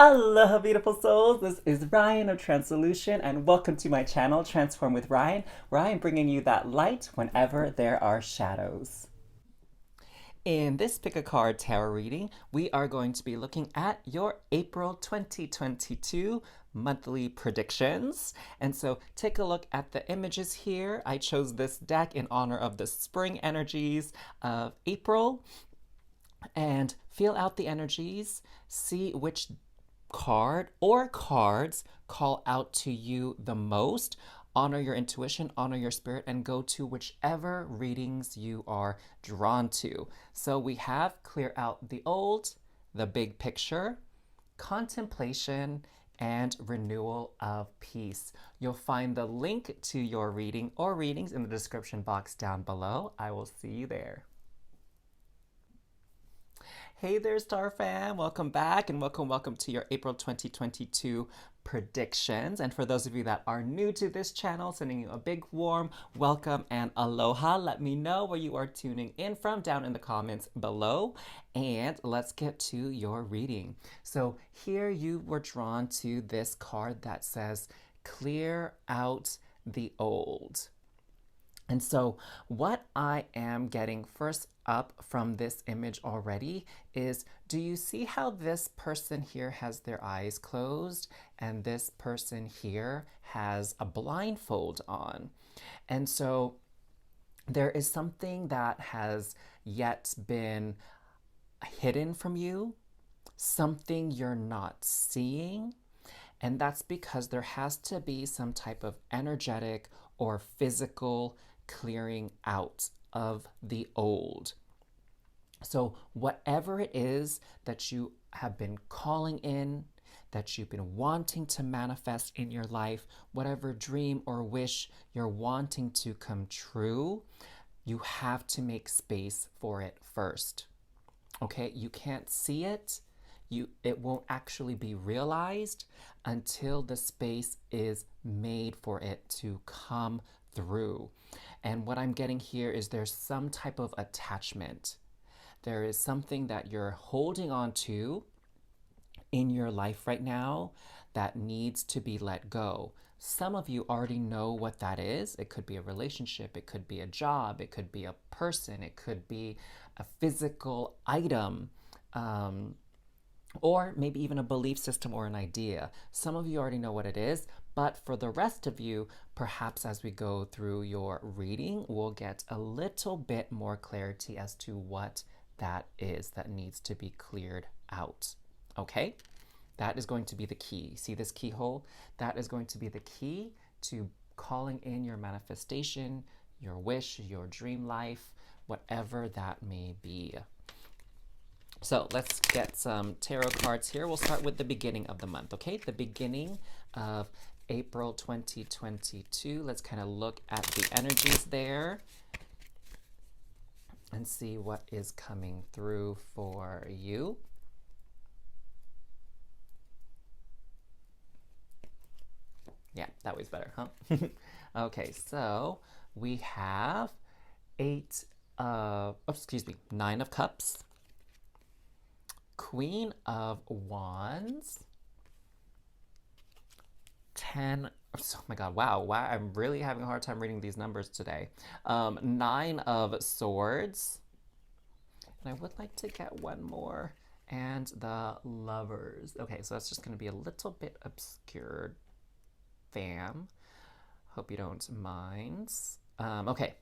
Aloha, beautiful souls. This is Ryan of tranSOULution, and welcome to my channel, Transform with Ryan, where I am bringing you that light whenever there are shadows. In this Pick a Card tarot reading, we are going to be looking at your April 2022 monthly predictions. And so take a look at the images here. I chose this deck in honor of the spring energies of April. And feel out the energies, see which card or cards call out to you the most. Honor your intuition, honor your spirit, and go to whichever readings you are drawn to. So we have clear out the old, the big picture, contemplation, and renewal of peace. You'll find the link to your reading or readings in the description box down below. I will see you there. Hey there, Star Fam. Welcome back and welcome to your April 2022 predictions. And for those of you that are new to this channel, sending you a big warm welcome and aloha. Let me know where you are tuning in from down in the comments below. And let's get to your reading. So here you were drawn to this card that says, clear out the old. And so what I am getting first up from this image already is, do you see how this person here has their eyes closed and this person here has a blindfold on? And so there is something that has yet been hidden from you, something you're not seeing. And that's because there has to be some type of energetic or physical clearing out of the old. So whatever it is that you have been calling in, that you've been wanting to manifest in your life, whatever dream or wish you're wanting to come true, you have to make space for it first. Okay, you can't see it. It won't actually be realized until the space is made for it to come through. And what I'm getting here is there's some type of attachment. There is something that you're holding on to in your life right now that needs to be let go. Some of you already know what that is. It could be a relationship, it could be a job, it could be a person, it could be a physical item, or maybe even a belief system or an idea. Some of you already know what it is, but for the rest of you, perhaps as we go through your reading, we'll get a little bit more clarity as to what that is that needs to be cleared out. Okay? That is going to be the key. See this keyhole? That is going to be the key to calling in your manifestation, your wish, your dream life, whatever that may be. So let's get some tarot cards here. We'll start with the beginning of the month, okay? The beginning of April 2022. Let's kind of look at the energies there and see what is coming through for you. Yeah, that was better, huh? Okay, so we have Nine of Cups, Queen of Wands, 10, oh my God, wow, I'm really having a hard time reading these numbers today. 9 of Swords, and I would like to get one more, and the Lovers. Okay, so that's just going to be a little bit obscured, fam. Hope you don't mind. Okay,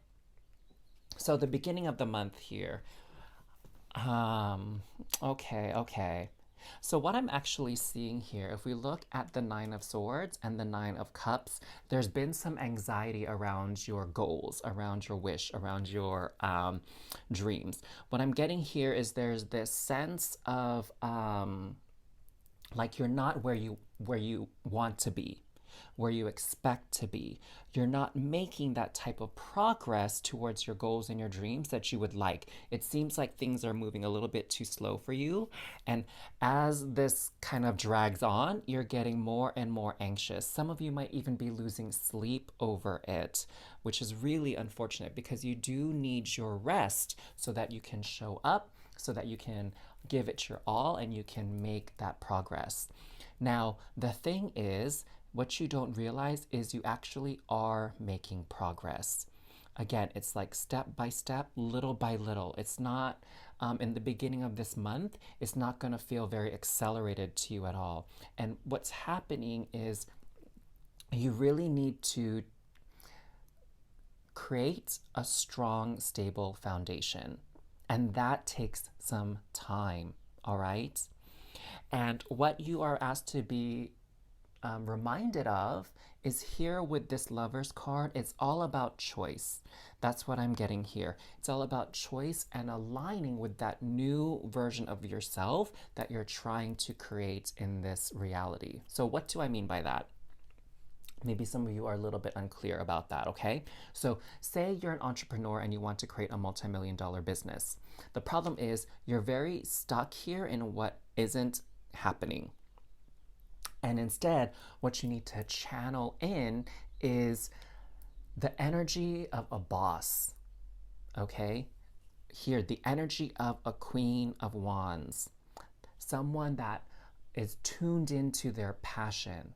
so the beginning of the month here. Okay. So what I'm actually seeing here, if we look at the 9 of Swords and the 9 of Cups, there's been some anxiety around your goals, around your wish, around your dreams. What I'm getting here is there's this sense of like you're not where you want to be, where you expect to be. You're not making that type of progress towards your goals and your dreams that you would like. It seems like things are moving a little bit too slow for you. And as this kind of drags on, you're getting more and more anxious. Some of you might even be losing sleep over it, which is really unfortunate because you do need your rest so that you can show up so that you can give it your all and you can make that progress. Now, the thing is, what you don't realize is you actually are making progress. Again, it's like step by step, little by little. It's not in the beginning of this month, it's not going to feel very accelerated to you at all. And what's happening is you really need to create a strong, stable foundation. And that takes some time, all right? And what you are asked to be reminded of is here with this Lover's card, it's all about choice. That's what I'm getting here. It's all about choice and aligning with that new version of yourself that you're trying to create in this reality. So what do I mean by that? Maybe some of you are a little bit unclear about that, okay? So say you're an entrepreneur and you want to create a multi-million-dollar business. The problem is you're very stuck here in what isn't happening. And instead, what you need to channel in is the energy of a boss, okay? Here, the energy of a Queen of Wands, someone that is tuned into their passion.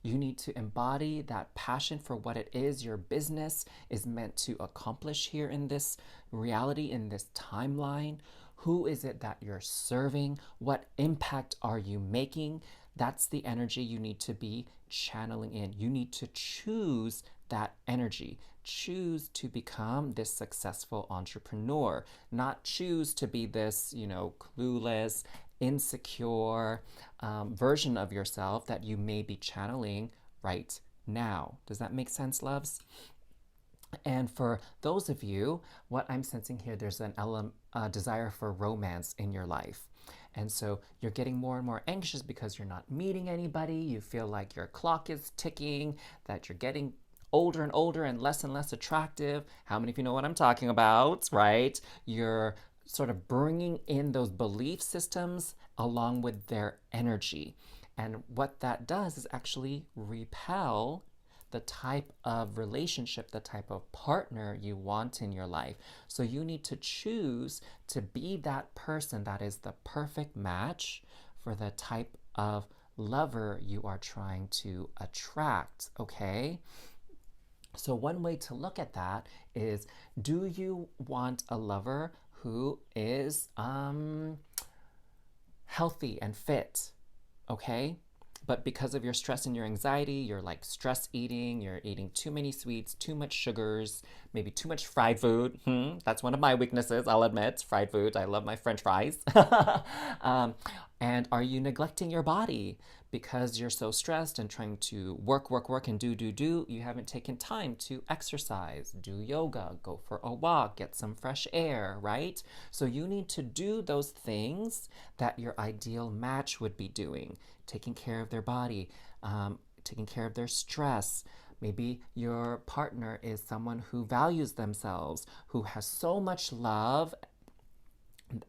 You need to embody that passion for what it is your business is meant to accomplish here in this reality, in this timeline. Who is it that you're serving? What impact are you making? That's the energy you need to be channeling in. You need to choose that energy. Choose to become this successful entrepreneur, not choose to be this, clueless, insecure version of yourself that you may be channeling right now. Does that make sense, loves? And for those of you, what I'm sensing here, there's an desire for romance in your life. And so you're getting more and more anxious because you're not meeting anybody. You feel like your clock is ticking, that you're getting older and older and less attractive. How many of you know what I'm talking about, right? You're sort of bringing in those belief systems along with their energy. And what that does is actually repel the type of relationship, the type of partner you want in your life. So you need to choose to be that person that is the perfect match for the type of lover you are trying to attract, okay? So one way to look at that is, do you want a lover who is healthy and fit, okay? But because of your stress and your anxiety, you're like stress eating, you're eating too many sweets, too much sugars, maybe too much fried food. That's one of my weaknesses, I'll admit, fried food. I love my French fries. And are you neglecting your body? Because you're so stressed and trying to work, and do, you haven't taken time to exercise, do yoga, go for a walk, get some fresh air, right? So you need to do those things that your ideal match would be doing. Taking care of their body, taking care of their stress. Maybe your partner is someone who values themselves, who has so much love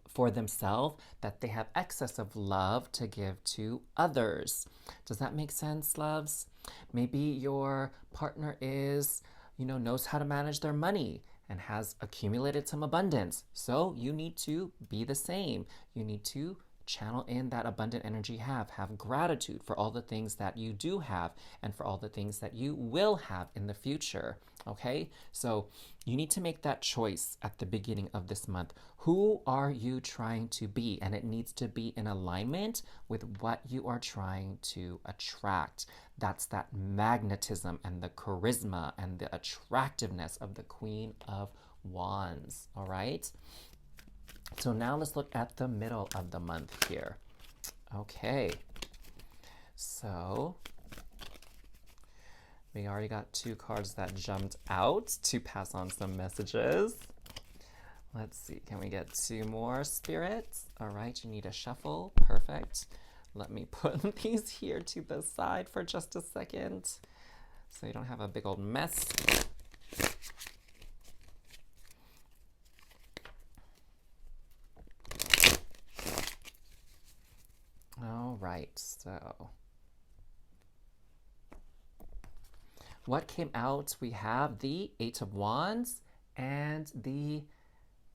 for themselves that they have excess of love to give to others. Does that make sense, loves? Maybe your partner is, knows how to manage their money and has accumulated some abundance. So you need to be the same. You need to channel in that abundant energy have gratitude for all the things that you do have and for all the things that you will have in the future. Okay, so you need to make that choice at the beginning of this month. Who are you trying to be? And it needs to be in alignment with what you are trying to attract. That's that magnetism and the charisma and the attractiveness of the Queen of Wands. All right. So now let's look at the middle of the month here. Okay, so we already got 2 cards that jumped out to pass on some messages. Let's see, can we get 2 more, spirits? All right, you need a shuffle, perfect. Let me put these here to the side for just a second so you don't have a big old mess. All right, so what came out? We have the 8 of Wands and the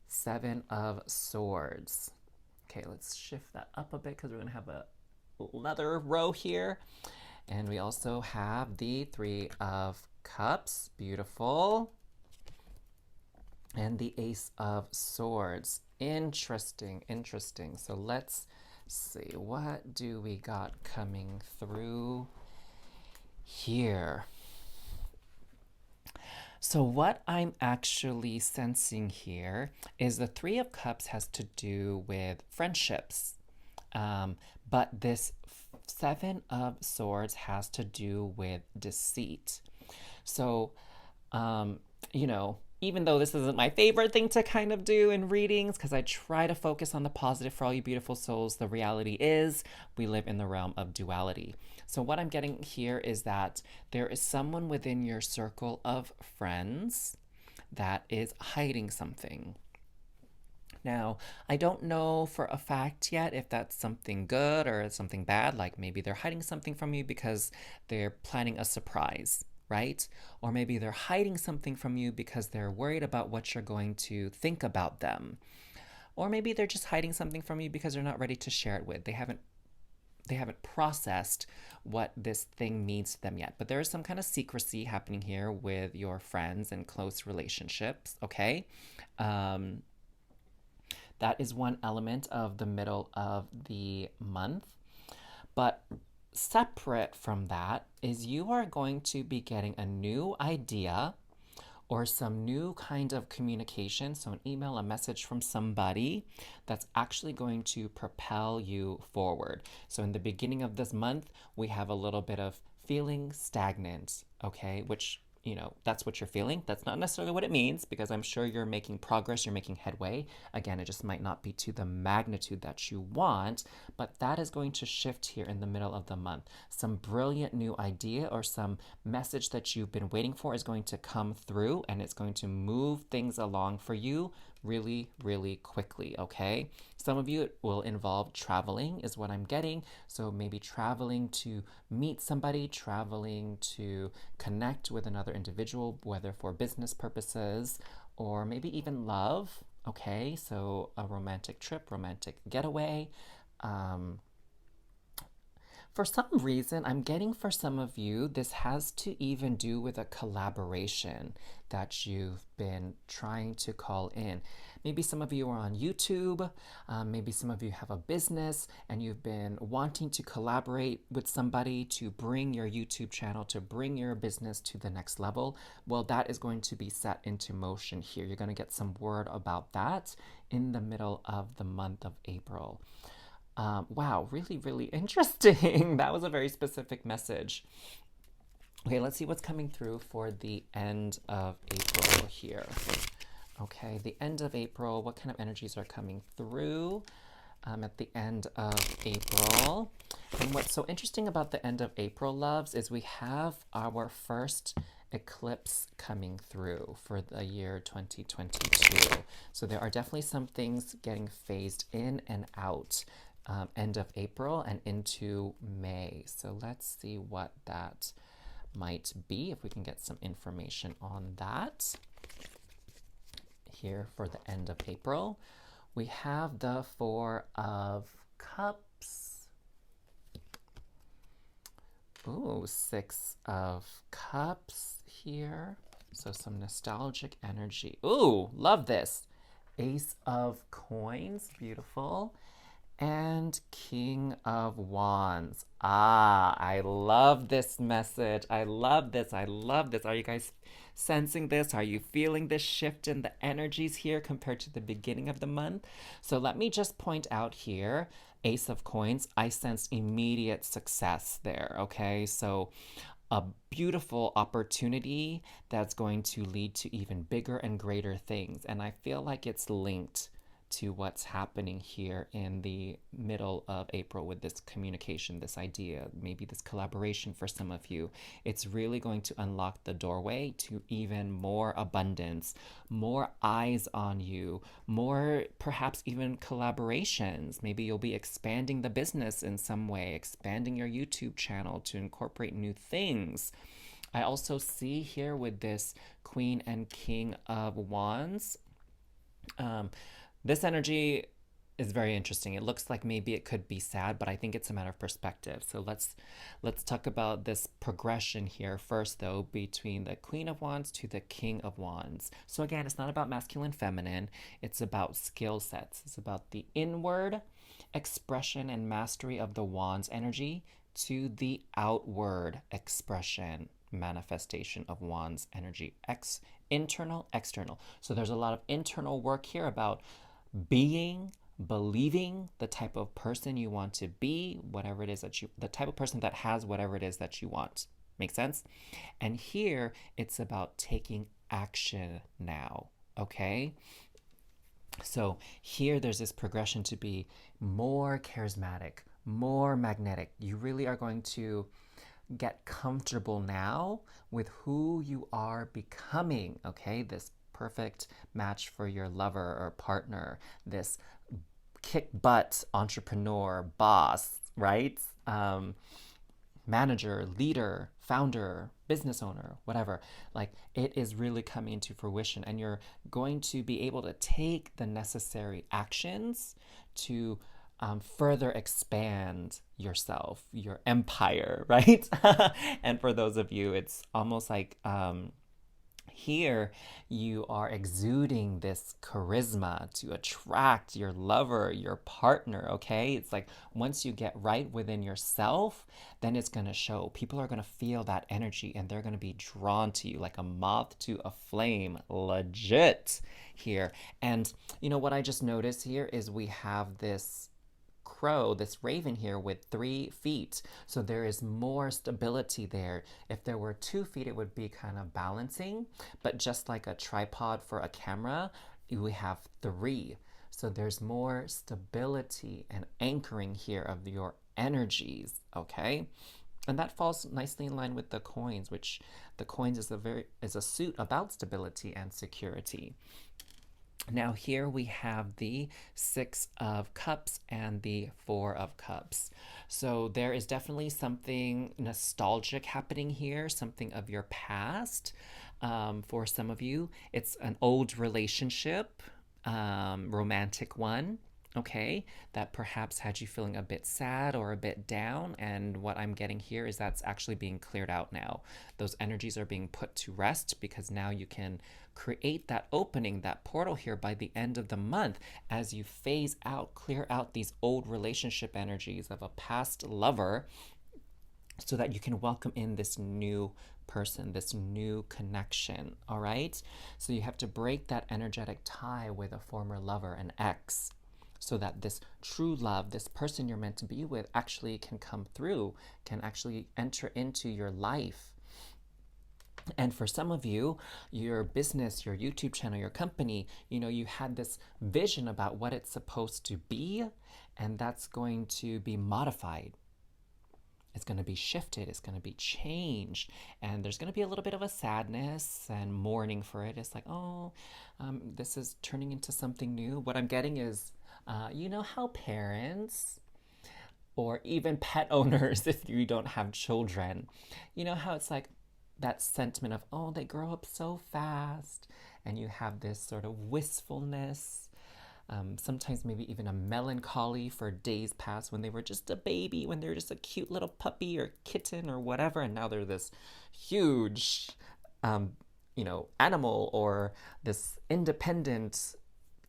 7 of Swords. Okay, let's shift that up a bit because we're going to have another row here. And we also have the Three of Cups. Beautiful. And the Ace of Swords. Interesting, interesting. So let's see, what do we got coming through here? So what I'm actually sensing here is the Three of Cups has to do with friendships. But this Seven of Swords has to do with deceit. So, you know, even though this isn't my favorite thing to kind of do in readings, because I try to focus on the positive for all you beautiful souls, the reality is we live in the realm of duality. So what I'm getting here is that there is someone within your circle of friends that is hiding something. Now, I don't know for a fact yet if that's something good or something bad, like maybe they're hiding something from you because they're planning a surprise, right? Or maybe they're hiding something from you because they're worried about what you're going to think about them. Or maybe they're just hiding something from you because they're not ready to share it with. They haven't processed what this thing means to them yet. But there is some kind of secrecy happening here with your friends and close relationships, okay? That is one element of the middle of the month. But separate from that is you are going to be getting a new idea or some new kind of communication, so an email, a message from somebody that's actually going to propel you forward. So in the beginning of this month, we have a little bit of feeling stagnant, okay, which that's what you're feeling. That's not necessarily what it means because I'm sure you're making progress, you're making headway. Again, it just might not be to the magnitude that you want, but that is going to shift here in the middle of the month. Some brilliant new idea or some message that you've been waiting for is going to come through and it's going to move things along for you really, really quickly, okay? Some of you, it will involve traveling is what I'm getting. So maybe traveling to meet somebody, traveling to connect with another individual, whether for business purposes or maybe even love, okay? So a romantic trip, romantic getaway. For some reason, I'm getting for some of you, this has to even do with a collaboration that you've been trying to call in. Maybe some of you are on YouTube, maybe some of you have a business and you've been wanting to collaborate with somebody to bring your YouTube channel, to bring your business to the next level. Well, that is going to be set into motion here. You're going to get some word about that in the middle of the month of April. Wow, really, really interesting. That was a very specific message. Okay, let's see what's coming through for the end of April here. Okay, the end of April, what kind of energies are coming through at the end of April? And what's so interesting about the end of April, loves, is we have our first eclipse coming through for the year 2022. So there are definitely some things getting phased in and out. End of April and into May. So let's see what that might be, if we can get some information on that. Here for the end of April, we have the Four of Cups. Ooh, Six of Cups here. So some nostalgic energy. Ooh, love this. Ace of Coins, beautiful. And King of Wands. Ah, I love this message. I love this. I love this. Are you guys sensing this? Are you feeling this shift in the energies here compared to the beginning of the month? So let me just point out here, Ace of Coins, I sensed immediate success there, okay? So a beautiful opportunity that's going to lead to even bigger and greater things. And I feel like it's linked to what's happening here in the middle of April with this communication, this idea, maybe this collaboration for some of you. It's really going to unlock the doorway to even more abundance, more eyes on you, more perhaps even collaborations. Maybe you'll be expanding the business in some way, expanding your YouTube channel to incorporate new things. I also see here with this Queen and King of Wands, this energy is very interesting. It looks like maybe it could be sad, but I think it's a matter of perspective. So let's talk about this progression here first though, between the Queen of Wands to the King of Wands. So again, it's not about masculine feminine, it's about skill sets. It's about the inward expression and mastery of the Wands energy to the outward expression manifestation of Wands energy. Internal, external. So there's a lot of internal work here about being, believing the type of person you want to be, whatever it is that the type of person that has whatever it is that you want. Make sense? And here it's about taking action now, okay? So here there's this progression to be more charismatic, more magnetic. You really are going to get comfortable now with who you are becoming, okay? This perfect match for your lover or partner, this kick butt entrepreneur, boss, right? Manager, leader, founder, business owner, whatever. Like it is really coming into fruition, and you're going to be able to take the necessary actions to further expand yourself, your empire, right? And for those of you, it's almost like here you are exuding this charisma to attract your lover, your partner, okay? It's like once you get right within yourself, then it's going to show. People are going to feel that energy and they're going to be drawn to you like a moth to a flame, legit here. And you know what I just noticed here is we have this crow, this raven here with 3 feet. So there is more stability there. If there were 2 feet, it would be kind of balancing, but just like a tripod for a camera, we have 3. So there's more stability and anchoring here of your energies, okay? And that falls nicely in line with the coins, which the coins is a suit about stability and security. Now here we have the 6 of Cups and the 4 of Cups. So there is definitely something nostalgic happening here, something of your past. For some of you, it's an old relationship, romantic one, okay, that perhaps had you feeling a bit sad or a bit down. And what I'm getting here is that's actually being cleared out now. Those energies are being put to rest because now you can create that opening, that portal here by the end of the month as you phase out, clear out these old relationship energies of a past lover so that you can welcome in this new person, this new connection, all right? So you have to break that energetic tie with a former lover, an ex, so that this true love, this person you're meant to be with actually can come through, can actually enter into your life. And for some of you, your business, your YouTube channel, your company, you know, you had this vision about what it's supposed to be, and that's going to be modified. It's going to be shifted, it's going to be changed, and there's going to be a little bit of a sadness and mourning for it. It's like, oh, this is turning into something new. What I'm getting is, you know how parents or even pet owners, if you don't have children, you know how it's like that sentiment of, oh, they grow up so fast, and you have this sort of wistfulness, sometimes maybe even a melancholy for days past when they were just a baby, when they were just a cute little puppy or kitten or whatever, and now they're this huge, animal or this independent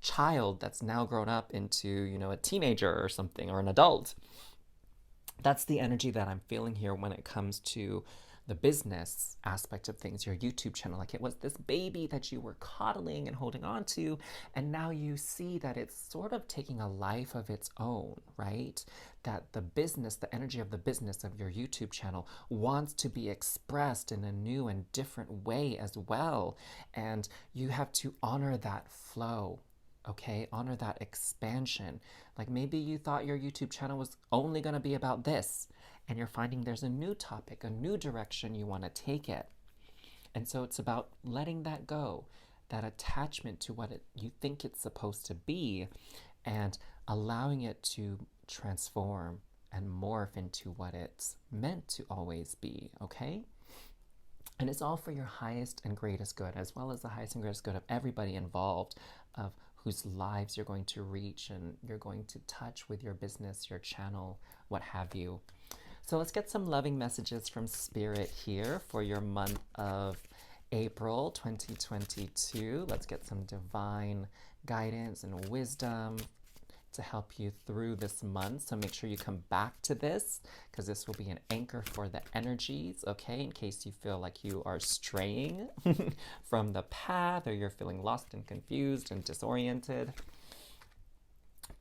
child that's now grown up into, a teenager or something, or an adult. That's the energy that I'm feeling here when it comes to the business aspect of things, your YouTube channel. Like it was this baby that you were coddling and holding on to, and now you see that it's sort of taking a life of its own, right? That the business, the energy of the business of your YouTube channel wants to be expressed in a new and different way as well. And you have to honor that flow. Okay, honor that expansion. Like maybe you thought your YouTube channel was only going to be about this, and you're finding there's a new topic, a new direction you want to take it. And so it's about letting that go, that attachment to what you think it's supposed to be, and allowing it to transform and morph into what it's meant to always be, okay? And it's all for your highest and greatest good, as well as the highest and greatest good of everybody involved, of whose lives you're going to reach and you're going to touch with your business, your channel, what have you. So let's get some loving messages from Spirit here for your month of April 2022. Let's get some divine guidance and wisdom to help you through this month. So make sure you come back to this because this will be an anchor for the energies, okay? In case you feel like you are straying from the path or you're feeling lost and confused and disoriented.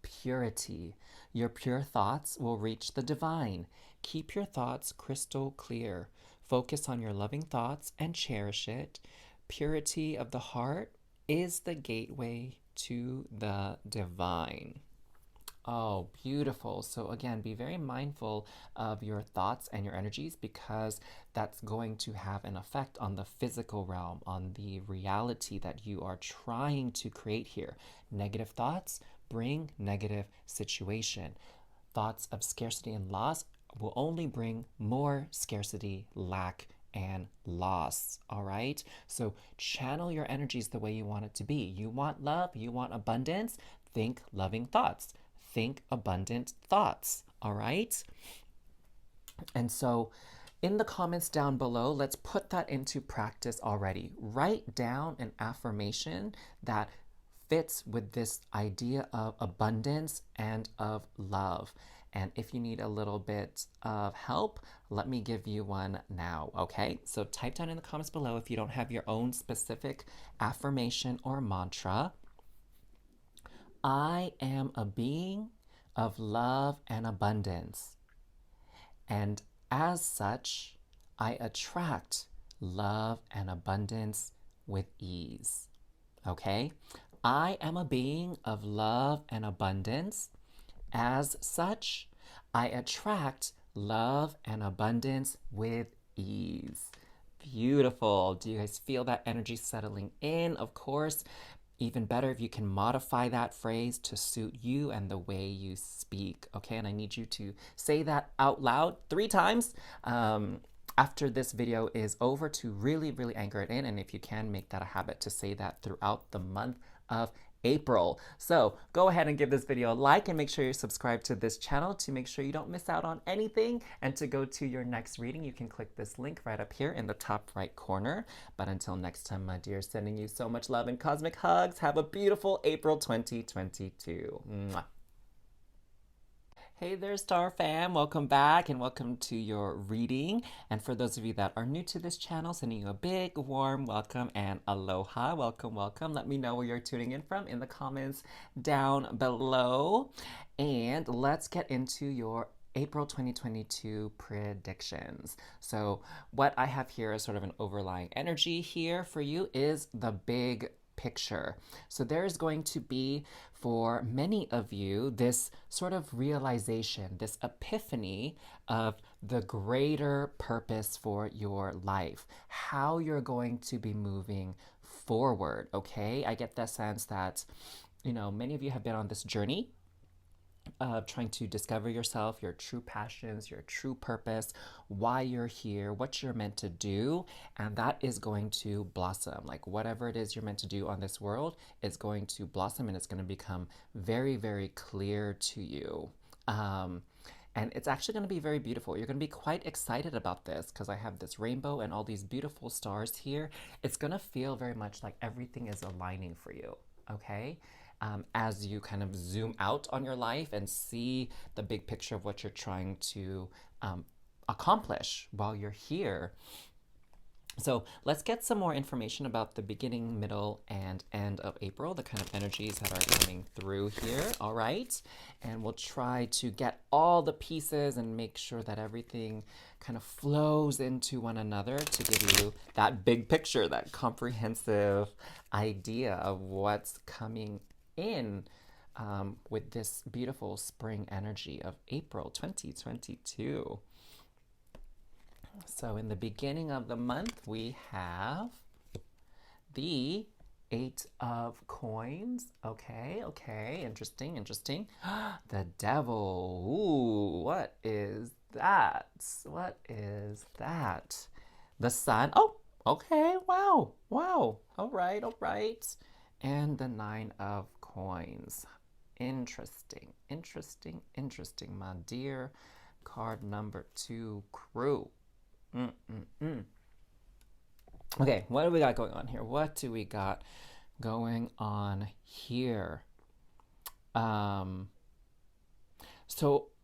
Purity. Your pure thoughts will reach the divine. Keep your thoughts crystal clear. Focus on your loving thoughts and cherish it. Purity of the heart is the gateway to the divine. Oh, beautiful. So again, be very mindful of your thoughts and your energies because that's going to have an effect on the physical realm, on the reality that you are trying to create here. Negative thoughts bring negative situation. Thoughts of scarcity and loss will only bring more scarcity, lack, and loss. All right? So channel your energies the way you want it to be. You want love, you want abundance, think loving thoughts. Think abundant thoughts, all right? And so in the comments down below, let's put that into practice already. Write down an affirmation that fits with this idea of abundance and of love. And if you need a little bit of help, let me give you one now, okay? So type down in the comments below if you don't have your own specific affirmation or mantra. I am a being of love and abundance, and as such, I attract love and abundance with ease. Okay? I am a being of love and abundance. As such, I attract love and abundance with ease. Beautiful. Do you guys feel that energy settling in? Of course. Even better if you can modify that phrase to suit you and the way you speak, okay? And I need you to say that out loud 3 times after this video is over to really, really anchor it in. And if you can, make that a habit to say that throughout the month of April. So go ahead and give this video a like and make sure you're subscribed to this channel to make sure you don't miss out on anything. And to go to your next reading, you can click this link right up here in the top right corner. But until next time, my dear, sending you so much love and cosmic hugs. Have a beautiful April 2022. Mwah. Hey there, Star Fam. Welcome back and welcome to your reading. And for those of you that are new to this channel, sending you a big, warm welcome and aloha. Welcome, welcome. Let me know where you're tuning in from in the comments down below. And let's get into your April 2022 predictions. So what I have here is sort of an overlying energy here for you is the big picture. So there is going to be, for many of you, this sort of realization, this epiphany of the greater purpose for your life, how you're going to be moving forward, okay? I get the sense that, you know, many of you have been on this journey of trying to discover yourself, your true passions, your true purpose, why you're here, what you're meant to do, and that is going to blossom. Like whatever it is you're meant to do on this world is going to blossom and it's going to become very, very clear to you. And it's actually going to be very beautiful. You're going to be quite excited about this because I have this rainbow and all these beautiful stars here. It's going to feel very much like everything is aligning for you, okay? As you kind of zoom out on your life and see the big picture of what you're trying to accomplish while you're here. So let's get some more information about the beginning, middle, and end of April, the kind of energies that are coming through here, all right? And we'll try to get all the pieces and make sure that everything kind of flows into one another to give you that big picture, that comprehensive idea of what's coming in with this beautiful spring energy of April 2022. So in the beginning of the month, we have the 8 of coins. Okay, interesting. The devil. Ooh, what is that? What is that? The sun. Oh, okay, wow. All right. And the 9 of coins. coins. Interesting, interesting, interesting, my dear card number 2 crew. Okay, what do we got going on here? What do we got going on here? So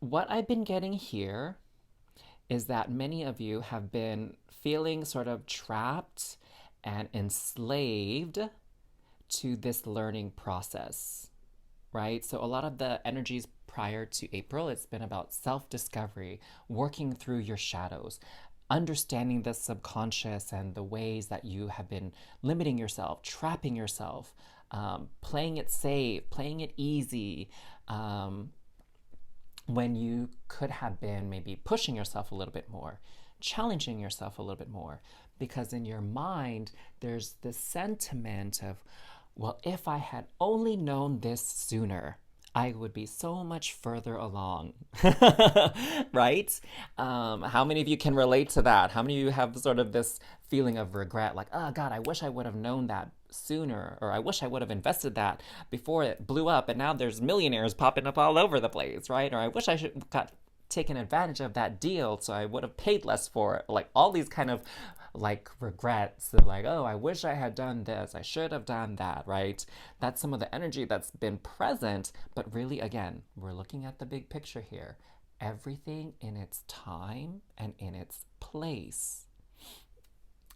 what I've been getting here is that many of you have been feeling sort of trapped and enslaved to this learning process, right? So a lot of the energies prior to April, it's been about self-discovery, working through your shadows, understanding the subconscious and the ways that you have been limiting yourself, trapping yourself, playing it safe, playing it easy, when you could have been maybe pushing yourself a little bit more, challenging yourself a little bit more, because in your mind, there's this sentiment of, well, if I had only known this sooner, I would be so much further along, right? How many of you can relate to that? How many of you have sort of this feeling of regret, like, oh God, I wish I would have known that sooner, or I wish I would have invested that before it blew up, and now there's millionaires popping up all over the place, right? Or I wish I should have got taken advantage of that deal so I would have paid less for it. Like all these kind of like regrets of like, oh, I wish I had done this, I should have done that, right? That's some of the energy that's been present, but really, again, we're looking at the big picture here. Everything in its time and in its place.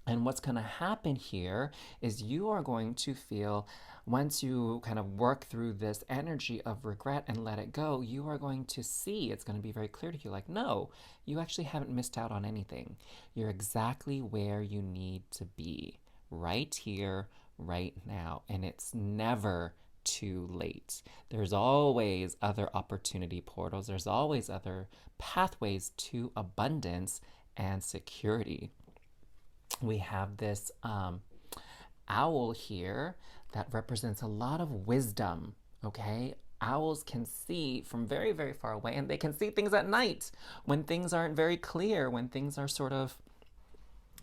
And what's going to happen here is you are going to feel, once you kind of work through this energy of regret and let it go, you are going to see, it's going to be very clear to you, like, no, you actually haven't missed out on anything. You're exactly where you need to be, right here, right now. And it's never too late. There's always other opportunity portals. There's always other pathways to abundance and security. We have this owl here that represents a lot of wisdom, okay? Owls can see from very, very far away, and they can see things at night when things aren't very clear, when things are sort of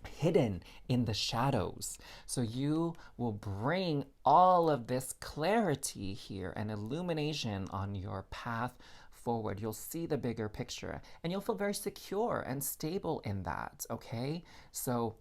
hidden in the shadows. So you will bring all of this clarity here and illumination on your path forward. You'll see the bigger picture, and you'll feel very secure and stable in that, okay? So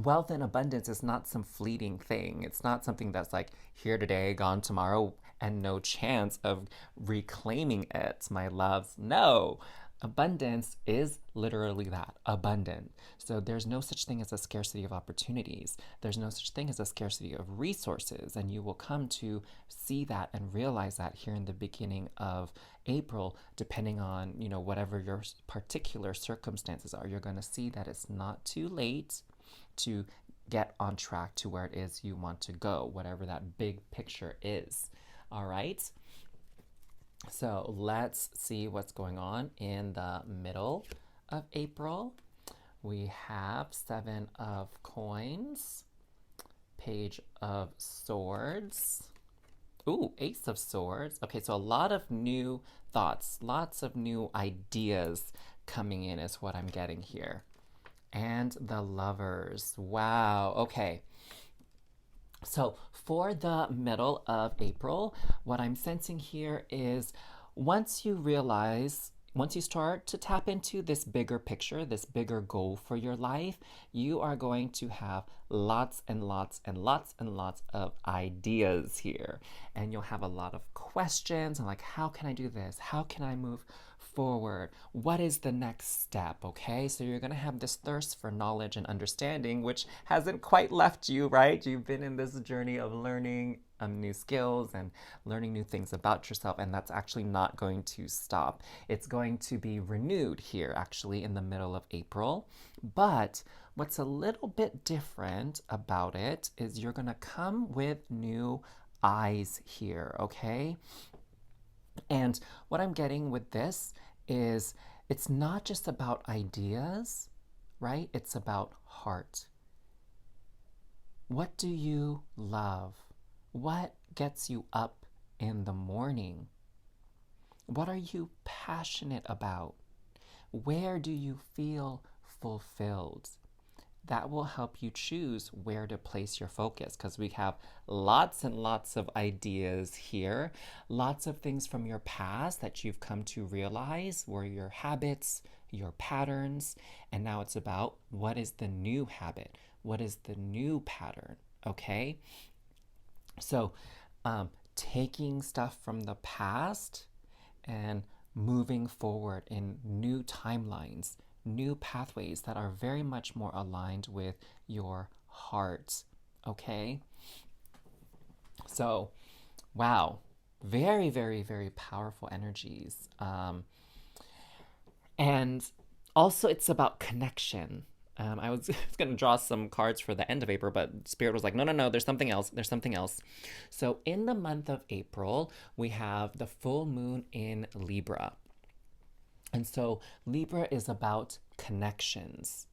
wealth and abundance is not some fleeting thing. It's not something that's like here today, gone tomorrow, and no chance of reclaiming it, my loves. No. Abundance is literally that, abundant. So there's no such thing as a scarcity of opportunities. There's no such thing as a scarcity of resources. And you will come to see that and realize that here in the beginning of April, depending on, you know, whatever your particular circumstances are. You're going to see that it's not too late to get on track to where it is you want to go, whatever that big picture is. All right? So let's see what's going on in the middle of April. We have 7 of Coins, Page of Swords. Ooh, Ace of Swords. Okay, so a lot of new thoughts, lots of new ideas coming in is what I'm getting here. And the Lovers. Wow. Okay. So for the middle of April, what I'm sensing here is once you start to tap into this bigger picture, this bigger goal for your life, you are going to have lots and lots and lots and lots of ideas here. And you'll have a lot of questions and like, how can I do this? How can I move forward? What is the next step? Okay, so you're gonna have this thirst for knowledge and understanding, which hasn't quite left you, right? You've been in this journey of learning new skills and learning new things about yourself, and that's actually not going to stop. It's going to be renewed here actually in the middle of April. But what's a little bit different about it is you're gonna come with new eyes here, okay? And what I'm getting with this is it's not just about ideas, right? It's about heart. What do you love? What gets you up in the morning? What are you passionate about? Where do you feel fulfilled? that will help you choose where to place your focus, because we have lots and lots of ideas here, lots of things from your past that you've come to realize were your habits, your patterns, and now it's about what is the new habit, what is the new pattern, okay? So, taking stuff from the past and moving forward in new timelines, new pathways that are very much more aligned with your heart. Okay? So, wow. Very, very, very powerful energies. And also, it's about connection. I was going to draw some cards for the end of April, but Spirit was like, no, no, no, there's something else. There's something else. So, in the month of April, we have the full moon in Libra. And so, Libra is about connections,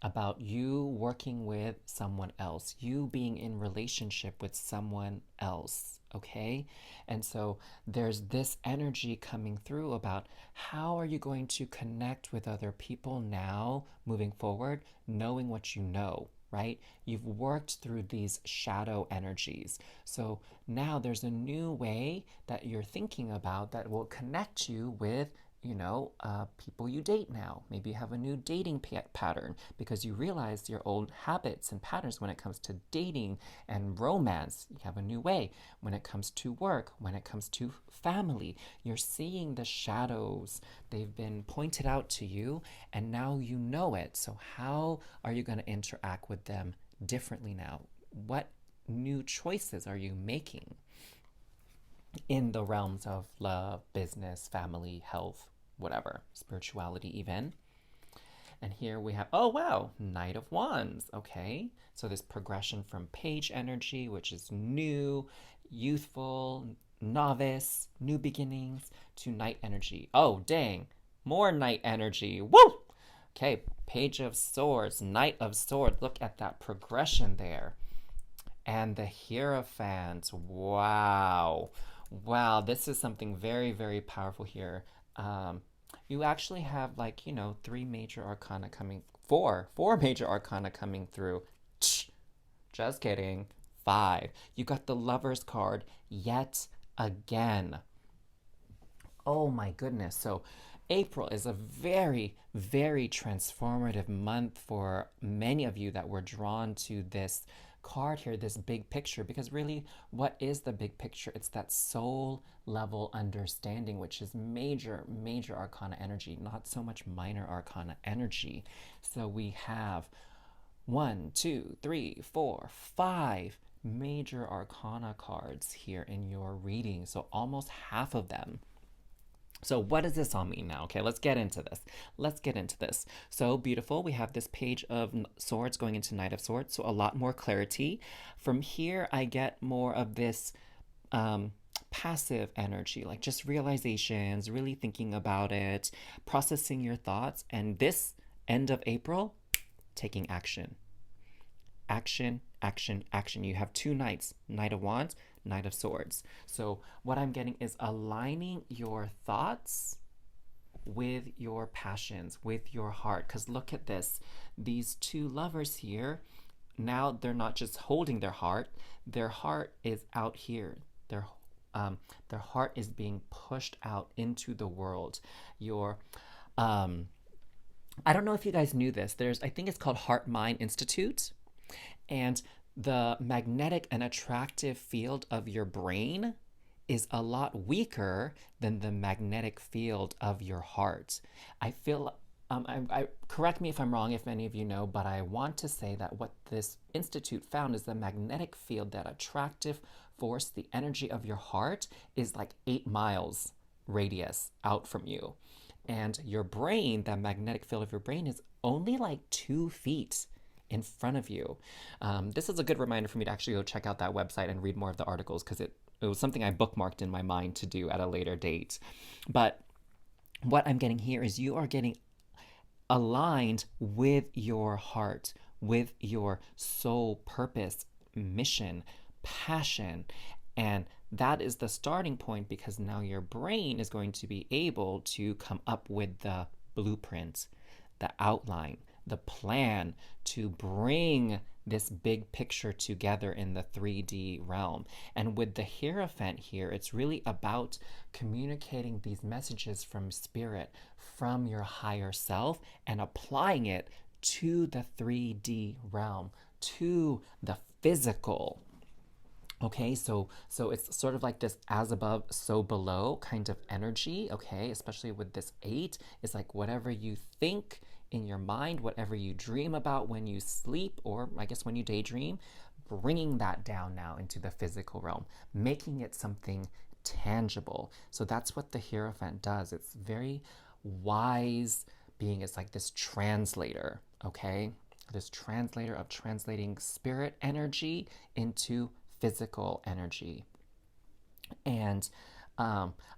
about you working with someone else, you being in relationship with someone else, okay? And so there's this energy coming through about how are you going to connect with other people now, moving forward, knowing what you know, right? You've worked through these shadow energies. So now there's a new way that you're thinking about that will connect you with people you date now. Maybe you have a new dating pattern because you realize your old habits and patterns when it comes to dating and romance. You have a new way when it comes to work, when it comes to family. You're seeing the shadows. They've been pointed out to you, and now you know it. So, how are you going to interact with them differently now? What new choices are you making in the realms of love, business, family, health, whatever, spirituality even? And here we have, oh wow, Knight of Wands, okay? So this progression from page energy, which is new, youthful, novice, new beginnings, to Knight energy. Oh, dang, more Knight energy, woo! Okay, Page of Swords, Knight of Swords, look at that progression there. And the Hierophant, wow. Wow, this is something very, very powerful here. You actually have three major arcana coming, four major arcana coming through. Just kidding. Five. You got the Lover's card yet again. Oh my goodness. So April is a very, very transformative month for many of you that were drawn to this card here, this big picture, because really, what is the big picture? It's that soul level understanding, which is major, major arcana energy, not so much minor arcana energy. So we have 1, 2, 3, 4, 5 major arcana cards here in your reading. So almost half of them. So what does this all mean now? Okay, let's get into this. Let's get into this. So beautiful. We have this Page of Swords going into Knight of Swords. So a lot more clarity. From here, I get more of this passive energy, like just realizations, really thinking about it, processing your thoughts. And this end of April, taking action. Action, action, action. You have two knights, Knight of Wands, Knight of Swords. So what I'm getting is aligning your thoughts with your passions, with your heart. Because look at this. These two lovers here, now they're not just holding their heart is out here. Their heart is being pushed out into the world. I don't know if you guys knew this. I think it's called Heart Mind Institute. And the magnetic and attractive field of your brain is a lot weaker than the magnetic field of your heart. I feel, correct me if I'm wrong, if any of you know, but I want to say that what this institute found is the magnetic field, that attractive force, the energy of your heart is like 8 miles radius out from you. And your brain, that magnetic field of your brain, is only like 2 feet in front of you. This is a good reminder for me to actually go check out that website and read more of the articles, because it was something I bookmarked in my mind to do at a later date. But what I'm getting here is you are getting aligned with your heart, with your soul purpose, mission, passion. And that is the starting point, because now your brain is going to be able to come up with the blueprint, the outline, the plan to bring this big picture together in the 3D realm. And with the Hierophant here, it's really about communicating these messages from spirit, from your higher self, and applying it to the 3D realm, to the physical. Okay, so it's sort of like this as above, so below kind of energy, okay, especially with this 8. It's like whatever you think in your mind, whatever you dream about when you sleep, or I guess when you daydream, bringing that down now into the physical realm, making it something tangible. So that's what the Hierophant does. It's very wise being. It's like this translator, okay? This translator of translating spirit energy into physical energy. And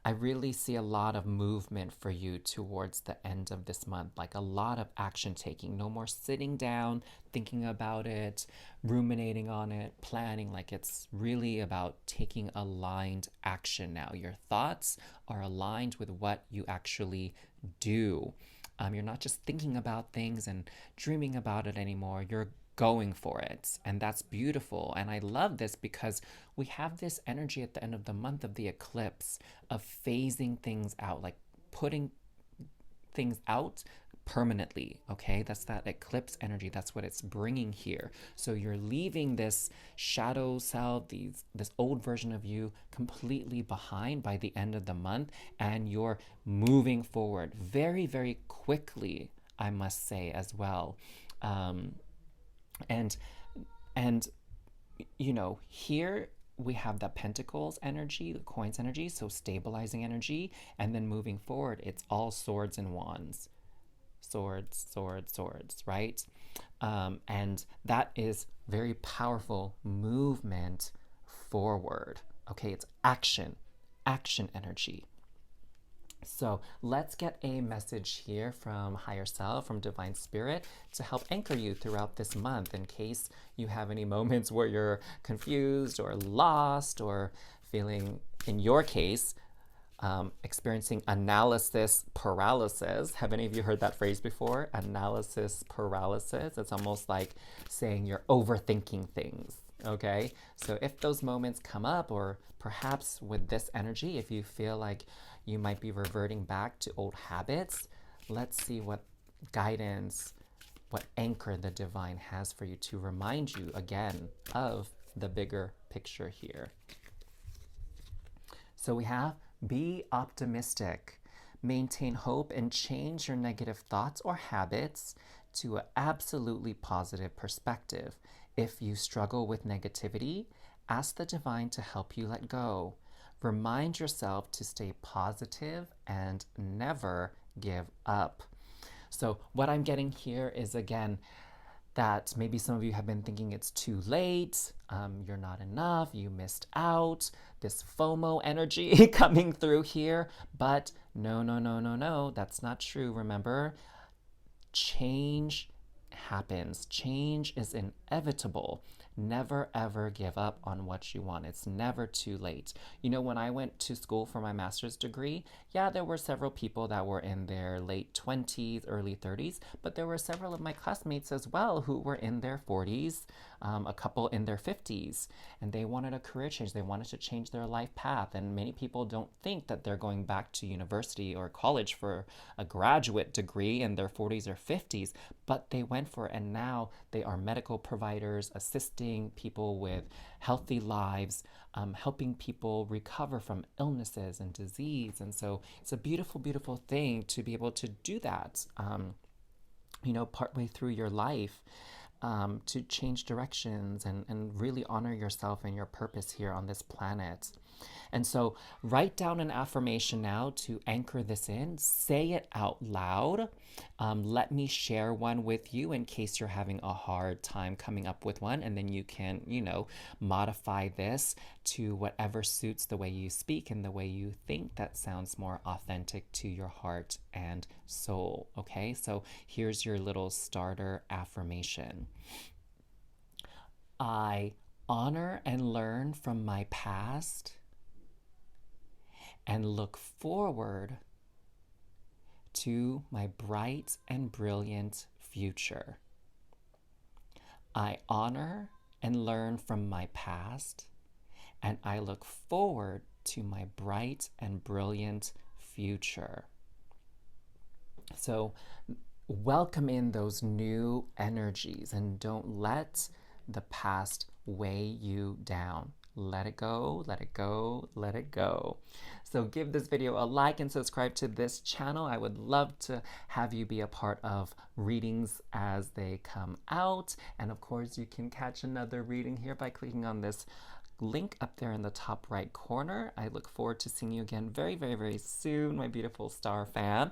I really see a lot of movement for you towards the end of this month, like a lot of action taking. No more sitting down, thinking about it, ruminating on it, planning. Like it's really about taking aligned action now. Your thoughts are aligned with what you actually do. You're not just thinking about things and dreaming about it anymore. You're going for it. And that's beautiful. And I love this because we have this energy at the end of the month of the eclipse of phasing things out, like putting things out permanently. Okay, that's that eclipse energy. That's what it's bringing here. So you're leaving this shadow self, this old version of you completely behind by the end of the month, and you're moving forward very, very quickly, I must say, as well. And you know, here we have the pentacles energy, the coins energy, so stabilizing energy, and then moving forward, it's all swords and wands. Swords, swords, swords, right? And that is very powerful movement forward. Okay, it's action, action energy. So let's get a message here from higher self, from divine spirit, to help anchor you throughout this month in case you have any moments where you're confused or lost or feeling, in your case, experiencing analysis paralysis. Have any of you heard that phrase before? Analysis paralysis. It's almost like saying you're overthinking things. Okay, so if those moments come up, or perhaps with this energy, if you feel like you might be reverting back to old habits, let's see what guidance, what anchor the divine has for you to remind you again of the bigger picture here. So we have be optimistic, maintain hope, and change your negative thoughts or habits to an absolutely positive perspective. If you struggle with negativity, ask the divine to help you let go. Remind yourself to stay positive and never give up. So what I'm getting here is, again, that maybe some of you have been thinking it's too late, you're not enough, you missed out, this FOMO energy coming through here. But no, no, no, no, no, that's not true. Remember, change happens. Change is inevitable. Never ever give up on what you want. It's never too late. You know, when I went to school for my master's degree, yeah, there were several people that were in their late 20s, early 30s, but there were several of my classmates as well who were in their 40s, a couple in their 50s, and they wanted a career change. They wanted to change their life path. And many people don't think that they're going back to university or college for a graduate degree in their 40s or 50s, but they went for it, and now they are medical providers, assisting people with healthy lives, helping people recover from illnesses and disease. And so it's a beautiful, beautiful thing to be able to do that, you know, partway through your life, to change directions and really honor yourself and your purpose here on this planet. And so write down an affirmation now to anchor this in. Say it out loud. Let me share one with you in case you're having a hard time coming up with one. And then you can, you know, modify this to whatever suits the way you speak and the way you think that sounds more authentic to your heart and soul. Okay, so here's your little starter affirmation. I honor and learn from my past and look forward to my bright and brilliant future. I honor and learn from my past, and I look forward to my bright and brilliant future. So welcome in those new energies and don't let the past weigh you down. Let it go, let it go, let it go. So give this video a like and subscribe to this channel. I would love to have you be a part of readings as they come out. And of course, you can catch another reading here by clicking on this link up there in the top right corner. I look forward to seeing you again very, very, very soon, my beautiful star fam.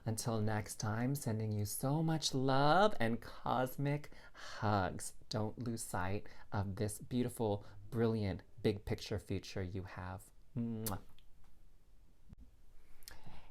Until next time, sending you so much love and cosmic hugs. Don't lose sight of this beautiful, brilliant, big picture future you have. Mwah.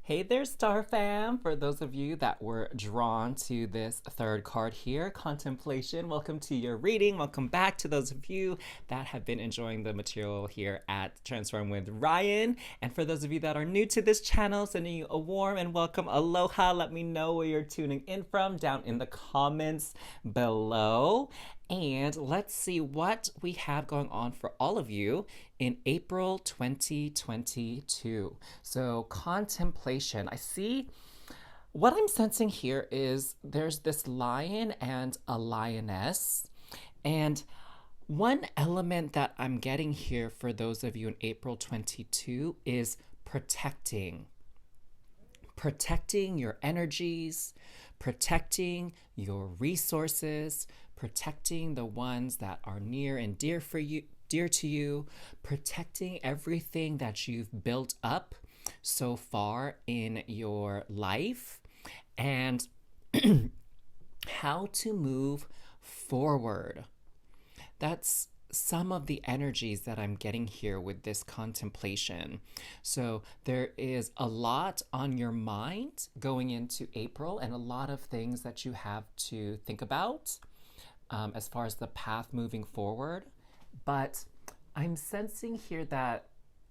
Hey there, Star Fam! For those of you that were drawn to this third card here, Contemplation, welcome to your reading. Welcome back to those of you that have been enjoying the material here at Transform with Ryan. And for those of you that are new to this channel, sending you a warm and welcome aloha. Let me know where you're tuning in from down in the comments below. And let's see what we have going on for all of you in April 2022. So contemplation, I see what I'm sensing here is there's this lion and a lioness. And one element that I'm getting here for those of you in April 22 is protecting. Protecting your energies, protecting your resources, protecting the ones that are near and dear for you, dear to you, protecting everything that you've built up so far in your life, and how to move forward. That's some of the energies that I'm getting here with this contemplation. So there is a lot on your mind going into April and a lot of things that you have to think about as far as the path moving forward. But I'm sensing here that,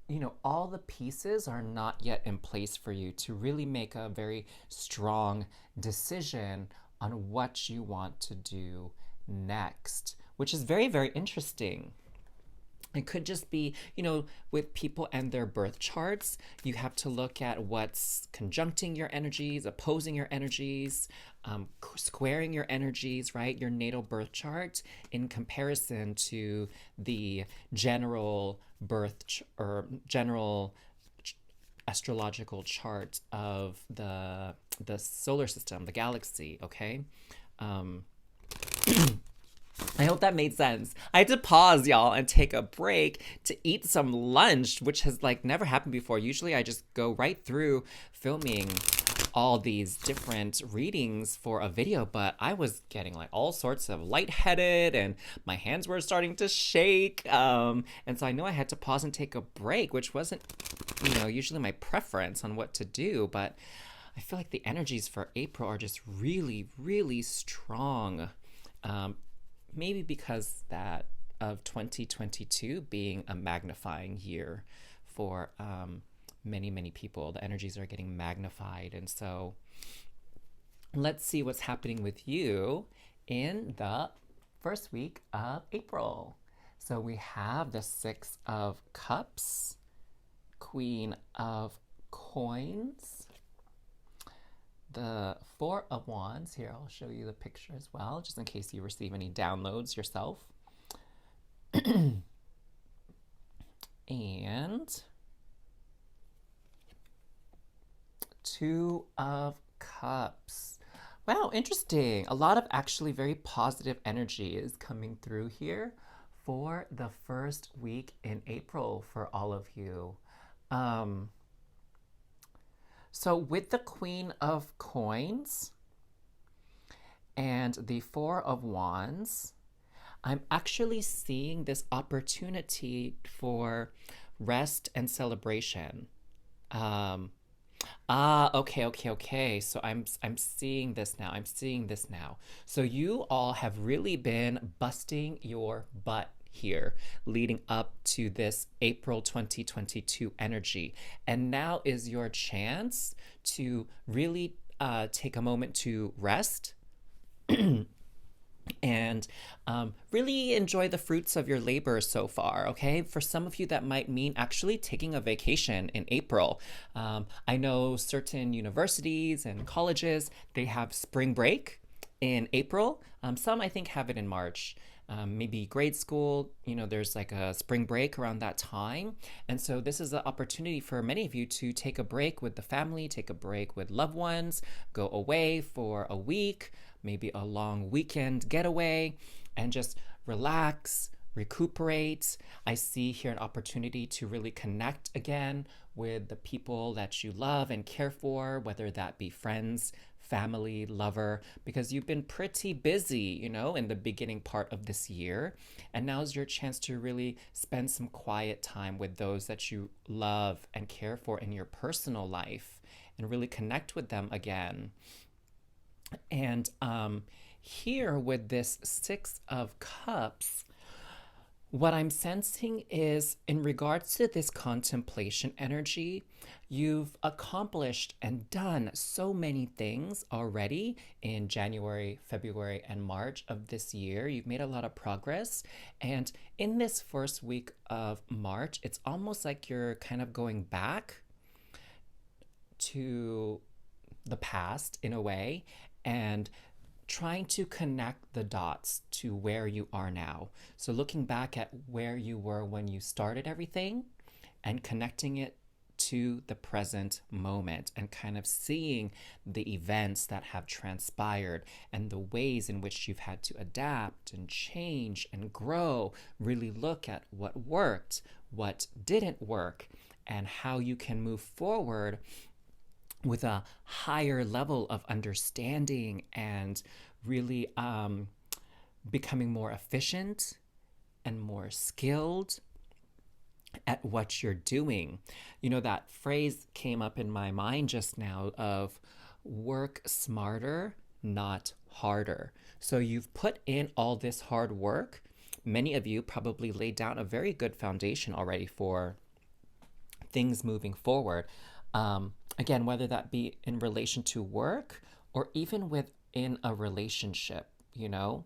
you know, all the pieces are not yet in place for you to really make a very strong decision on what you want to do next, which is very, very interesting. It could just be, you know, with people and their birth charts, you have to look at what's conjuncting your energies, opposing your energies, squaring your energies, right? Your natal birth chart in comparison to the general general astrological chart of the solar system, the galaxy, okay? I hope that made sense. I had to pause, y'all, and take a break to eat some lunch, which has like never happened before. Usually I just go right through filming all these different readings for a video, but I was getting like all sorts of lightheaded and my hands were starting to shake. And so I know I had to pause and take a break, which wasn't, you know, usually my preference on what to do, but I feel like the energies for April are just really, really strong. Maybe because that of 2022 being a magnifying year for many, many people. The energies are getting magnified. And so let's see what's happening with you in the first week of April. So we have the Six of Cups, Queen of Coins, the Four of Wands. Here, I'll show you the picture as well, just in case you receive any downloads yourself. And Two of Cups. Wow, interesting. A lot of actually very positive energy is coming through here for the first week in April for all of you. So with the Queen of Coins and the Four of Wands, I'm actually seeing this opportunity for rest and celebration. Okay. So I'm seeing this now. I'm seeing this now. So you all have really been busting your butt here leading up to this April 2022 energy. And now is your chance to really take a moment to rest and really enjoy the fruits of your labor so far, okay? For some of you, that might mean actually taking a vacation in April. I know certain universities and colleges, they have spring break in April. Some, I think, have it in March. Maybe grade school, there's like a spring break around that time. And so this is an opportunity for many of you to take a break with the family, take a break with loved ones, go away for a week, maybe a long weekend getaway, and just relax, recuperate. I see here an opportunity to really connect again with the people that you love and care for, whether that be friends, family, lover, because you've been pretty busy, in the beginning part of this year. And now's your chance to really spend some quiet time with those that you love and care for in your personal life and really connect with them again. And here with this Six of Cups, what I'm sensing is in regards to this contemplation energy, you've accomplished and done so many things already in January, February, and March of this year. You've made a lot of progress. And in this first week of March, it's almost like you're kind of going back to the past in a way and trying to connect the dots to where you are now. So looking back at where you were when you started everything and connecting it to the present moment and kind of seeing the events that have transpired and the ways in which you've had to adapt and change and grow, really look at what worked, what didn't work, and how you can move forward with a higher level of understanding and really becoming more efficient and more skilled at what you're doing. That phrase came up in my mind just now of work smarter, not harder. So you've put in all this hard work. Many of you probably laid down a very good foundation already for things moving forward. Again, whether that be in relation to work or even within a relationship, I'm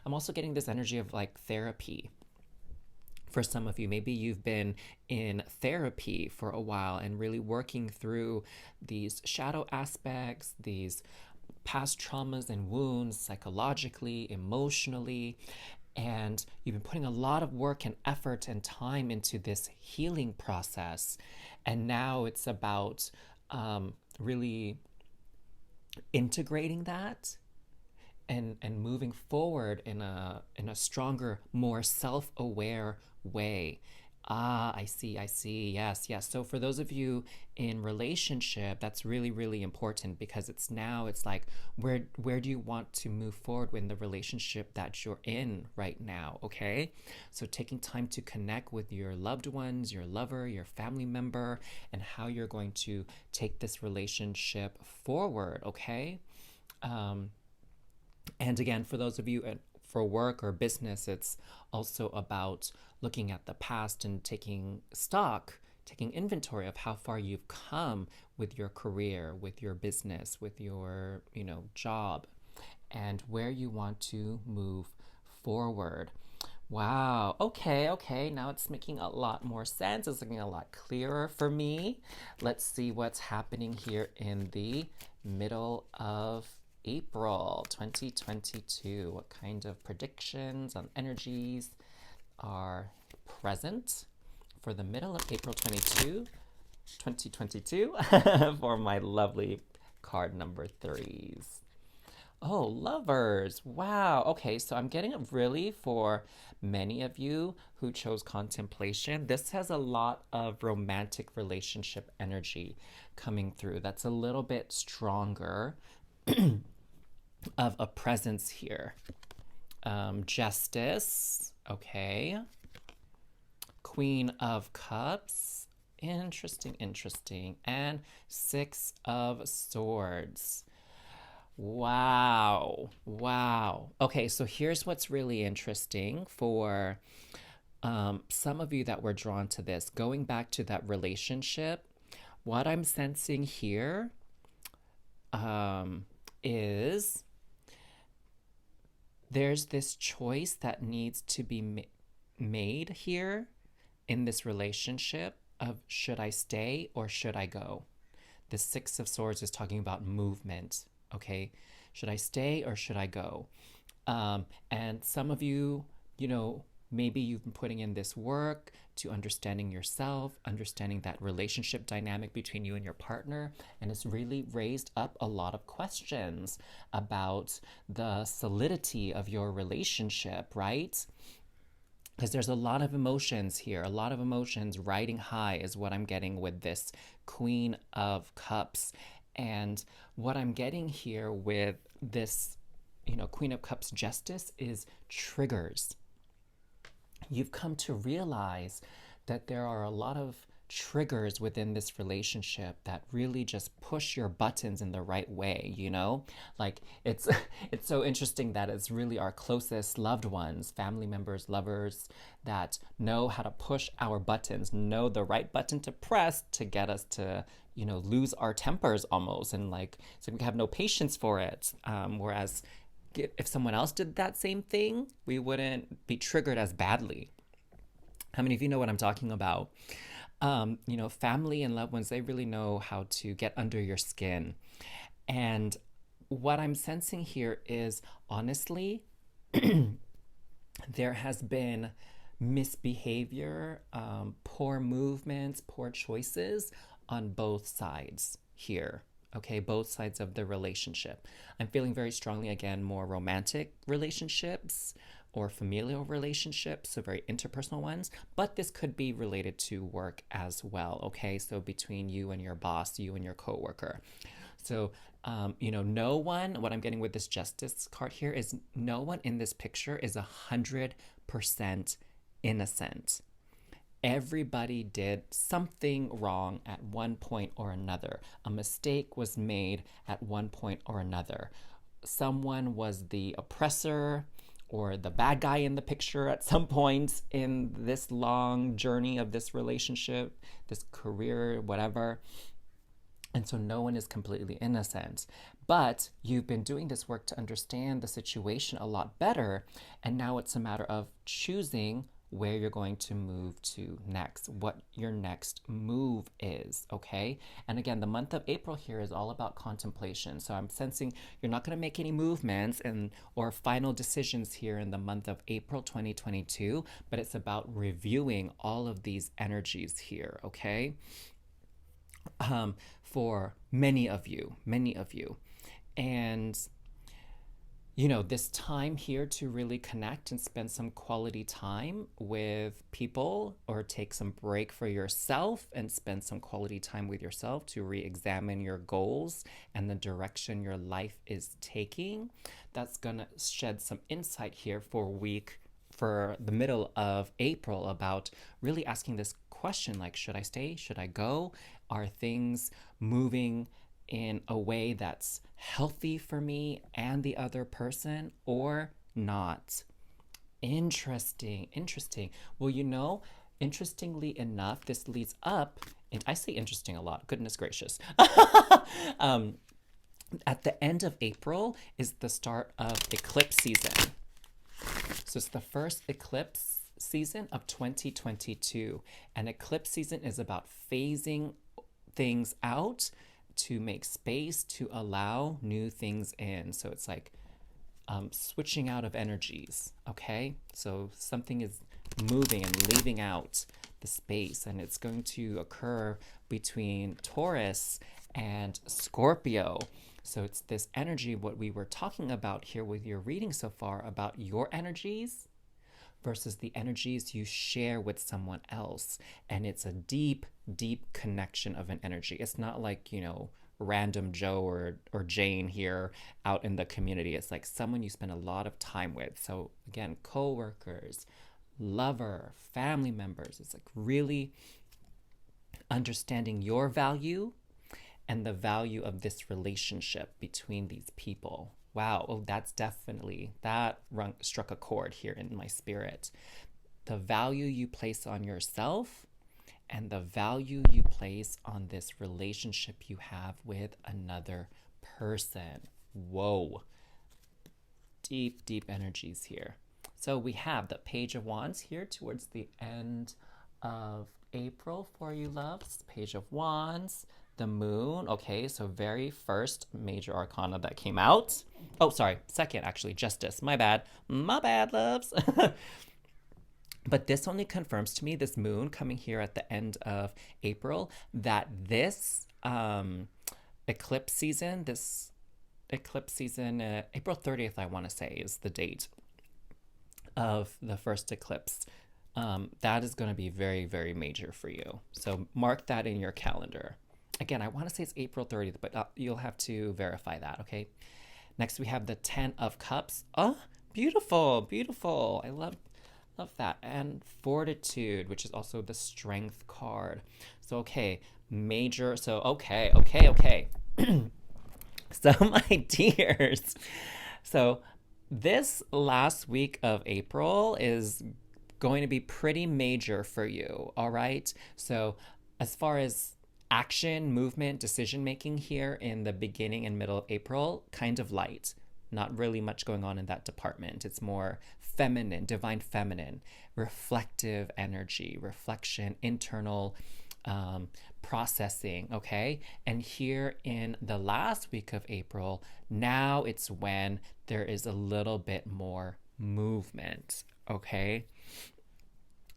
also getting this energy of like therapy. For some of you, maybe you've been in therapy for a while and really working through these shadow aspects, these past traumas and wounds psychologically, emotionally, and you've been putting a lot of work and effort and time into this healing process. And now it's about really integrating that and moving forward in a stronger, more self-aware way. I see. Yes. So for those of you in relationship, that's really, really important because it's like, where do you want to move forward in the relationship that you're in right now? Okay. So taking time to connect with your loved ones, your lover, your family member, and how you're going to take this relationship forward. Okay. And again, for those of you for work or business, it's also about looking at the past and taking inventory of how far you've come with your career, with your business, with your, job, and where you want to move forward. Wow. Okay. Now it's making a lot more sense. It's looking a lot clearer for me. Let's see what's happening here in the middle of April 2022. What kind of predictions on energies are present for the middle of April 2022 for my lovely card number 3s. Oh, lovers. Wow. Okay, so I'm getting it really for many of you who chose contemplation. This has a lot of romantic relationship energy coming through. That's a little bit stronger of a presence here. Justice, okay. Queen of Cups, interesting. And Six of Swords. Wow. Okay, so here's what's really interesting for some of you that were drawn to this. Going back to that relationship, what I'm sensing here is there's this choice that needs to be made here in this relationship of should I stay or should I go? The Six of Swords is talking about movement, okay? Should I stay or should I go? And some of you, maybe you've been putting in this work to understanding yourself, understanding that relationship dynamic between you and your partner, and it's really raised up a lot of questions about the solidity of your relationship, right? Because there's a lot of emotions here, a lot of emotions riding high is what I'm getting with this Queen of Cups. And what I'm getting here with this, Queen of Cups Justice is triggers. You've come to realize that there are a lot of triggers within this relationship that really just push your buttons in the right way, Like it's so interesting that it's really our closest loved ones, family members, lovers that know how to push our buttons, know the right button to press to get us to, lose our tempers almost, and so we have no patience for it. Whereas if someone else did that same thing, we wouldn't be triggered as badly. How many of you know what I'm talking about? Family and loved ones, they really know how to get under your skin. And what I'm sensing here is, honestly, there has been misbehavior, poor movements, poor choices on both sides here. Okay, both sides of the relationship. I'm feeling very strongly, again, more romantic relationships or familial relationships, so very interpersonal ones, but this could be related to work as well, okay? So between you and your boss, you and your coworker. So, no one, what I'm getting with this Justice card here is no one in this picture is 100% innocent. Everybody did something wrong at one point or another. A mistake was made at one point or another. Someone was the oppressor or the bad guy in the picture at some point in this long journey of this relationship, this career, whatever. And so no one is completely innocent. But you've been doing this work to understand the situation a lot better. And now it's a matter of choosing where you're going to move to next, what your next move is, okay? And again, the month of April here is all about contemplation. So I'm sensing you're not going to make any movements or final decisions here in the month of April 2022, but it's about reviewing all of these energies here, okay? For many of you. And this time here to really connect and spend some quality time with people, or take some break for yourself and spend some quality time with yourself to re-examine your goals and the direction your life is taking. That's gonna shed some insight here for the middle of April about really asking this question, like, should I stay? Should I go? Are things moving in a way that's healthy for me and the other person, or not? Interesting. Well, interestingly enough, this leads up, and I say interesting a lot, goodness gracious. At the end of April is the start of eclipse season. So it's the first eclipse season of 2022. And eclipse season is about phasing things out to make space to allow new things in. So it's like switching out of energies, okay? So something is moving and leaving out the space, and it's going to occur between Taurus and Scorpio. So it's this energy, what we were talking about here with your reading so far, about your energies versus the energies you share with someone else. And it's a deep, deep connection of an energy. It's not like, random Joe or Jane here out in the community. It's like someone you spend a lot of time with. So again, coworkers, lover, family members. It's like really understanding your value and the value of this relationship between these people. Wow, that struck a chord here in my spirit. The value you place on yourself and the value you place on this relationship you have with another person. Whoa. deep, deep energies here. So we have the Page of Wands here towards the end of April for you loves. Page of Wands, the Moon. Okay, so very first major arcana that came out. Oh, sorry, second actually, Justice. My bad. My bad, loves. But this only confirms to me, this moon coming here at the end of April, that this eclipse season, April 30th, I want to say, is the date of the first eclipse. That is going to be very, very major for you. So mark that in your calendar. Again, I want to say it's April 30th, but you'll have to verify that, okay? Next, we have the 10 of Cups. Oh, beautiful, beautiful. I love that. And Fortitude, which is also the Strength card. So, okay, major. So, okay. So, my dears. So, this last week of April is going to be pretty major for you, all right? So, as far as action, movement, decision making here in the beginning and middle of April, kind of light. Not really much going on in that department. It's more feminine, divine feminine, reflective energy, reflection, internal processing, okay? And here in the last week of April, now it's when there is a little bit more movement, okay?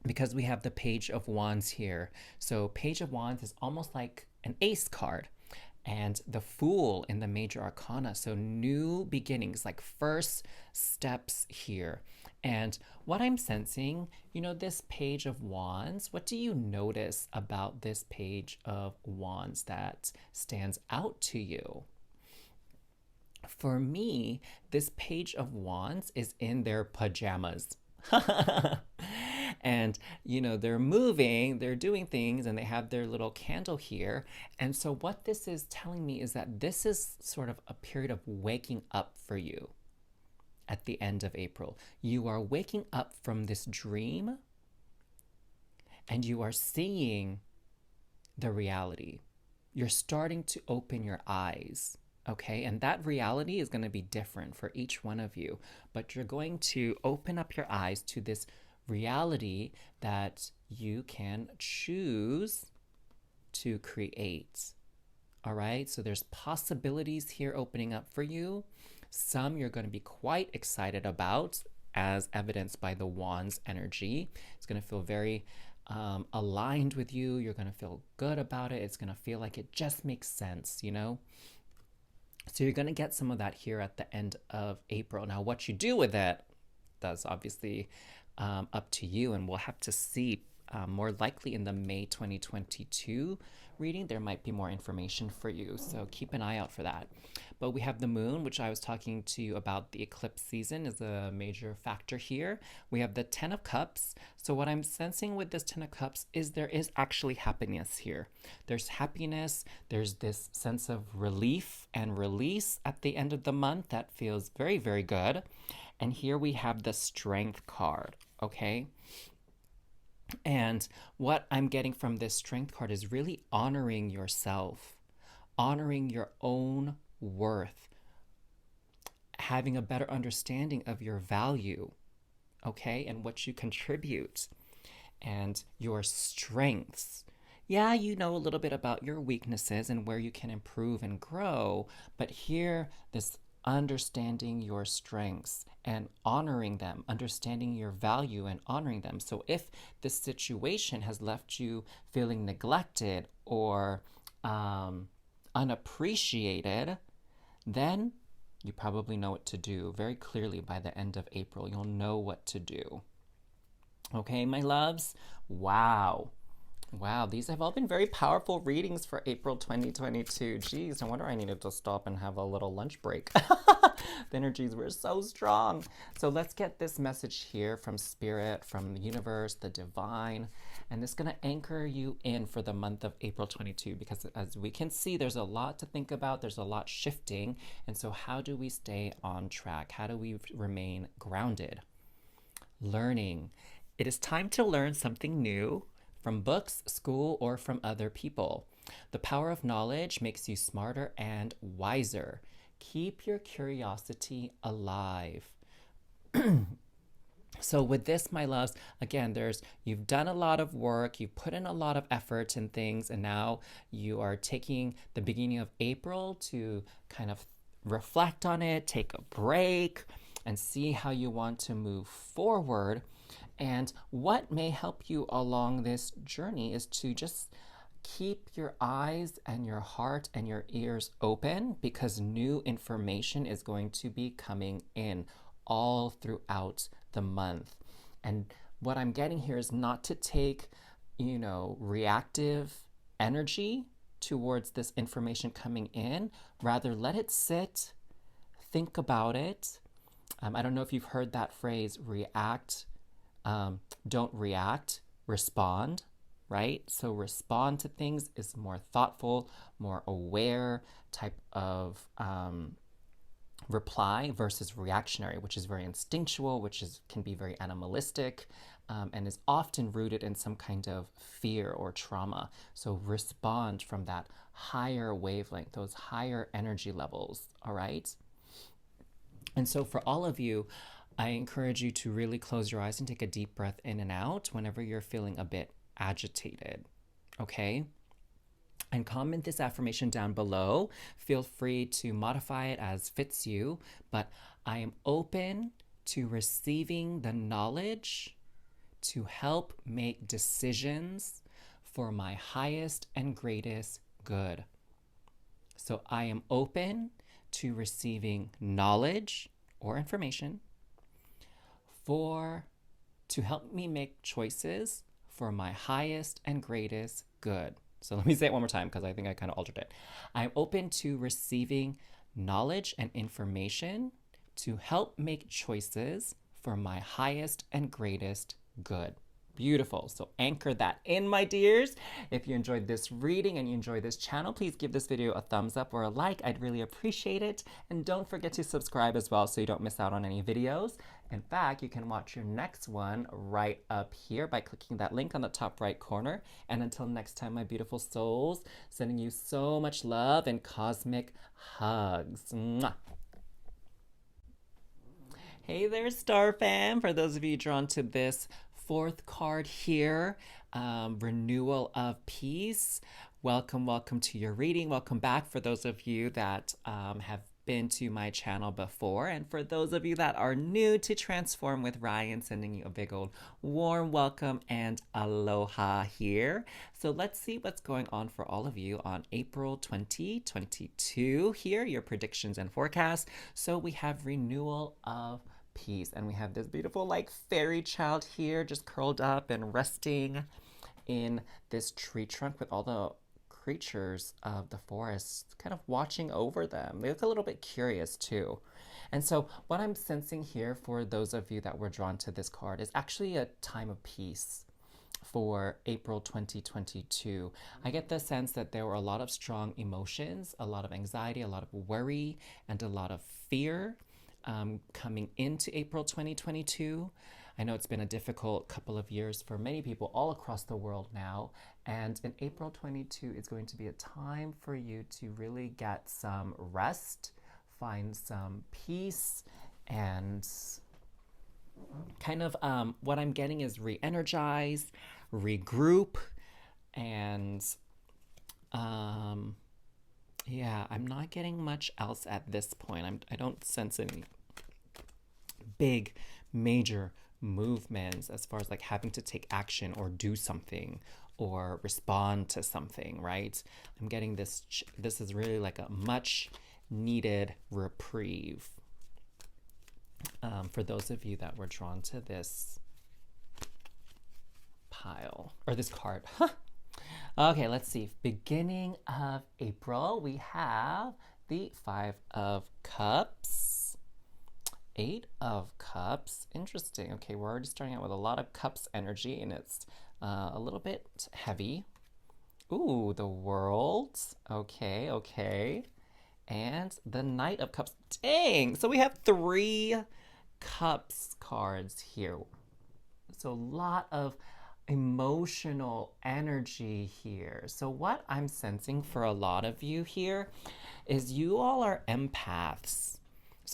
Because we have the Page of Wands here. So Page of Wands is almost like an ace card. And the Fool in the major arcana. So new beginnings, like first steps here. And what I'm sensing, this Page of Wands, what do you notice about this Page of Wands that stands out to you? For me, this Page of Wands is in their pajamas. And, they're moving, they're doing things, and they have their little candle here. And so what this is telling me is that this is sort of a period of waking up for you at the end of April. You are waking up from this dream, and you are seeing the reality. You're starting to open your eyes. Okay, and that reality is going to be different for each one of you, but you're going to open up your eyes to this reality that you can choose to create. All right, so there's possibilities here opening up for you. Some you're going to be quite excited about, as evidenced by the Wands energy. It's going to feel very aligned with you. You're going to feel good about it. It's going to feel like it just makes sense, So you're going to get some of that here at the end of April. Now, what you do with it, that's obviously up to you, and we'll have to see more likely in the May 2022 reading. There might be more information for you, so keep an eye out for that. But we have the moon, which I was talking to you about. The eclipse season is a major factor here. We have the 10 of Cups. So what I'm sensing with this 10 of Cups is there is actually happiness here. There's happiness. There's this sense of relief and release at the end of the month that feels very, very good. And here we have the Strength card, okay? And what I'm getting from this Strength card is really honoring yourself, honoring your own worth, having a better understanding of your value, okay, and what you contribute, and your strengths. Yeah, you know a little bit about your weaknesses and where you can improve and grow, but here, this understanding your strengths and honoring them, understanding your value and honoring them. So if this situation has left you feeling neglected or unappreciated, then you probably know what to do very clearly by the end of April. You'll know what to do. Okay, my loves? Wow. Wow, these have all been very powerful readings for April 2022. Geez, no wonder I needed to stop and have a little lunch break. The energies were so strong. So let's get this message here from Spirit, from the universe, the divine. And it's going to anchor you in for the month of April 22, because as we can see, there's a lot to think about. There's a lot shifting. And so how do we stay on track? How do we remain grounded? Learning. It is time to learn something new, from books, school, or from other people. The power of knowledge makes you smarter and wiser. Keep your curiosity alive. So with this, my loves, again, you've done a lot of work, you've put in a lot of effort in things, and now you are taking the beginning of April to kind of reflect on it, take a break, and see how you want to move forward. And what may help you along this journey is to just keep your eyes and your heart and your ears open, because new information is going to be coming in all throughout the month. And what I'm getting here is not to take, reactive energy towards this information coming in. Rather, let it sit, think about it. I don't know if you've heard that phrase, react, don't react, respond, right? So respond to things is more thoughtful, more aware type of reply versus reactionary, which is very instinctual, can be very animalistic, and is often rooted in some kind of fear or trauma. So respond from that higher wavelength, those higher energy levels, all right? And so for all of you, I encourage you to really close your eyes and take a deep breath in and out whenever you're feeling a bit agitated, okay? And comment this affirmation down below. Feel free to modify it as fits you, but I am open to receiving the knowledge to help make decisions for my highest and greatest good. So I am open to receiving knowledge or information to help me make choices for my highest and greatest good. So let me say it one more time, because I think I kind of altered it. I'm open to receiving knowledge and information to help make choices for my highest and greatest good. Beautiful. So anchor that in, my dears. If you enjoyed this reading and you enjoy this channel, please give this video a thumbs up or a like. I'd really appreciate it. And don't forget to subscribe as well so you don't miss out on any videos. In fact, you can watch your next one right up here by clicking that link on the top right corner. And until next time, my beautiful souls, sending you so much love and cosmic hugs. Mwah. Hey there, Star Fam. For those of you drawn to this fourth card here, renewal of peace. Welcome to your reading. Welcome back for those of you that have been to my channel before, and for those of you that are new to Transform with Ryan, sending you a big old warm welcome and aloha here. So let's see what's going on for all of you on April 2022 here, your predictions and forecasts. So we have renewal of peace, and we have this beautiful fairy child here just curled up and resting in this tree trunk with all the creatures of the forest kind of watching over them. They look a little bit curious too. And so what I'm sensing here for those of you that were drawn to this card is actually a time of peace for April 2022. I get the sense that there were a lot of strong emotions, a lot of anxiety, a lot of worry, and a lot of fear coming into April 2022. I know it's been a difficult couple of years for many people all across the world now, and in April 22 is going to be a time for you to really get some rest, find some peace, and kind of what I'm getting is re-energize, regroup, and yeah, I'm not getting much else at this point. I don't sense any big, major movements as far as having to take action or do something or respond to something, right? I'm getting this is really a much needed reprieve for those of you that were drawn to this pile or this card. Okay, let's see. Beginning of April, we have the 5 of Cups, 8 of Cups. Interesting. Okay, we're already starting out with a lot of Cups energy, and it's a little bit heavy. Ooh, the World. Okay. And the Knight of Cups. Dang! So we have 3 Cups cards here. So a lot of emotional energy here. So what I'm sensing for a lot of you here is you all are empaths.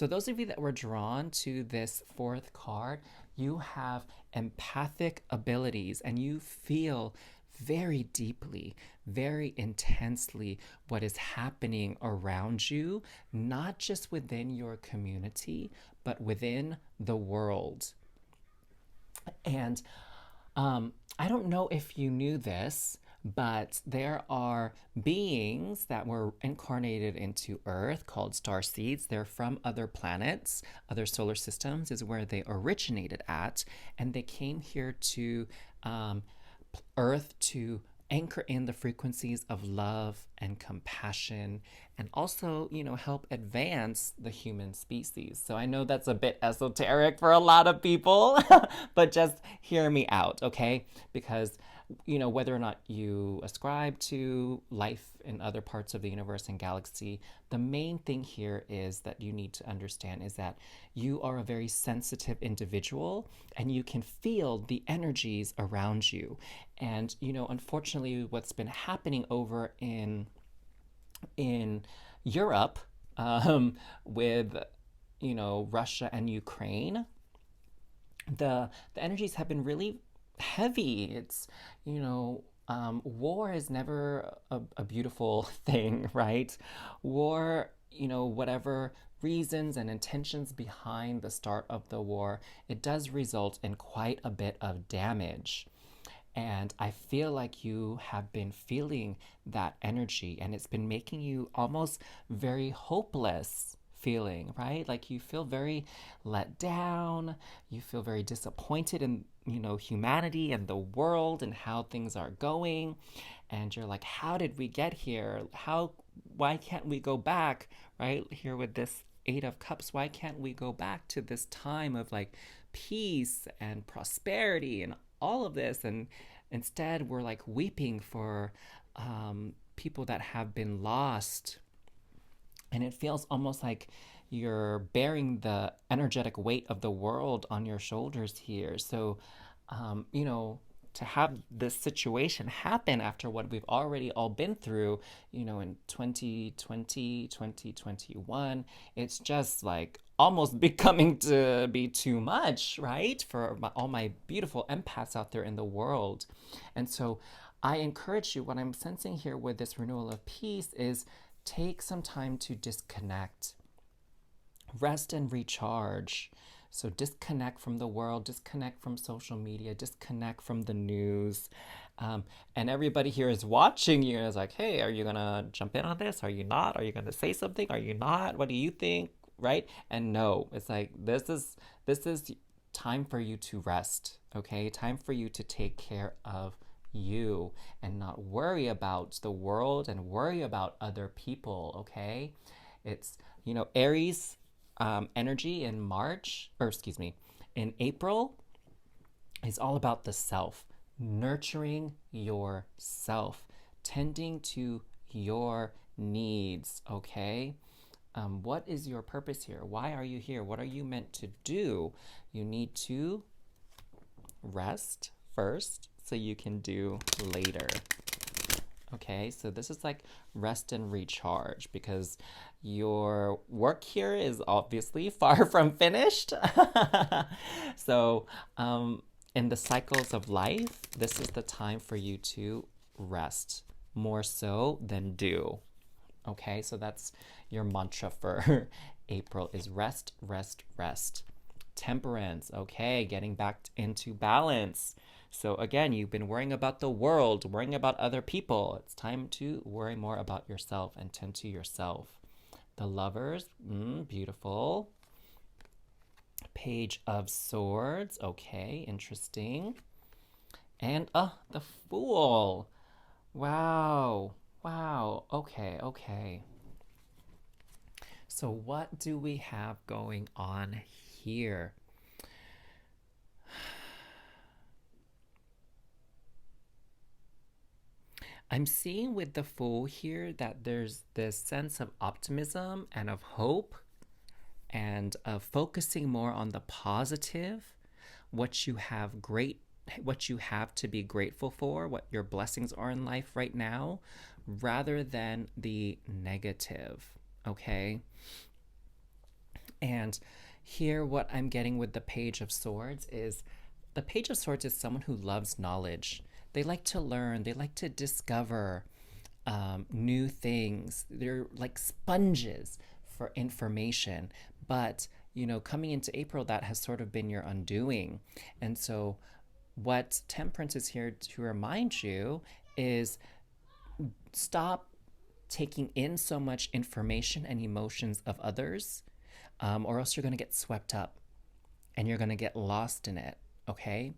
So those of you that were drawn to this fourth card, you have empathic abilities and you feel very deeply, very intensely what is happening around you, not just within your community, but within the world. And I don't know if you knew this, but there are beings that were incarnated into Earth called star seeds. They're from other planets, other solar systems is where they originated at, and they came here to Earth to anchor in the frequencies of love and compassion and also, help advance the human species. So I know that's a bit esoteric for a lot of people, but just hear me out, okay? Because whether or not you ascribe to life in other parts of the universe and galaxy, the main thing here is that you need to understand is that you are a very sensitive individual and you can feel the energies around you. And, unfortunately, what's been happening over in Europe with, Russia and Ukraine, the energies have been really heavy. It's, war is never a beautiful thing, right? War, whatever reasons and intentions behind the start of the war, it does result in quite a bit of damage. And I feel like you have been feeling that energy and it's been making you almost very hopeless feeling, right? Like you feel very let down, you feel very disappointed in, humanity and the world and how things are going. And you're like, how did we get here? Why can't we go back, right? Here with this Eight of Cups, why can't we go back to this time of like peace and prosperity and all of this? And instead we're like weeping for people that have been lost. And it feels almost like you're bearing the energetic weight of the world on your shoulders here. So, to have this situation happen after what we've already all been through, in 2020, 2021, it's just like almost becoming to be too much, right? For all my beautiful empaths out there in the world. And so I encourage you, what I'm sensing here with this renewal of peace is take some time to disconnect, rest and recharge. So disconnect from the world, disconnect from social media, disconnect from the news. And everybody here is watching you and is like, hey, are you gonna jump in on this? Are you not? Are you gonna say something? Are you not? What do you think? Right? And no, it's like this is time for you to rest, okay? Time for you to take care of you and not worry about the world and worry about other people, okay? It's, Aries energy in in April is all about the self, nurturing yourself, tending to your needs, okay? What is your purpose here? Why are you here? What are you meant to do? You need to rest first so you can do later. Okay, so this is like rest and recharge because your work here is obviously far from finished. So, in the cycles of life, this is the time for you to rest more so than do. Okay, so that's your mantra for April is rest, rest, rest. Temperance, okay, getting back into balance. So again, you've been worrying about the world, worrying about other people. It's time to worry more about yourself and tend to yourself. The Lovers, beautiful. Page of Swords, okay, interesting. And the Fool. Wow, okay. So what do we have going on here? I'm seeing with the Fool here that there's this sense of optimism and of hope and of focusing more on the positive, what you have to be grateful for, what your blessings are in life right now, rather than the negative, okay? And here, what I'm getting with the Page of Swords is the Page of Swords is someone who loves knowledge. They like to learn, they like to discover new things. They're like sponges for information. But, you know, coming into April, that has sort of been your undoing. And so, what Temperance is here to remind you is stop taking in so much information and emotions of others, or else you're going to get swept up and you're going to get lost in it, okay?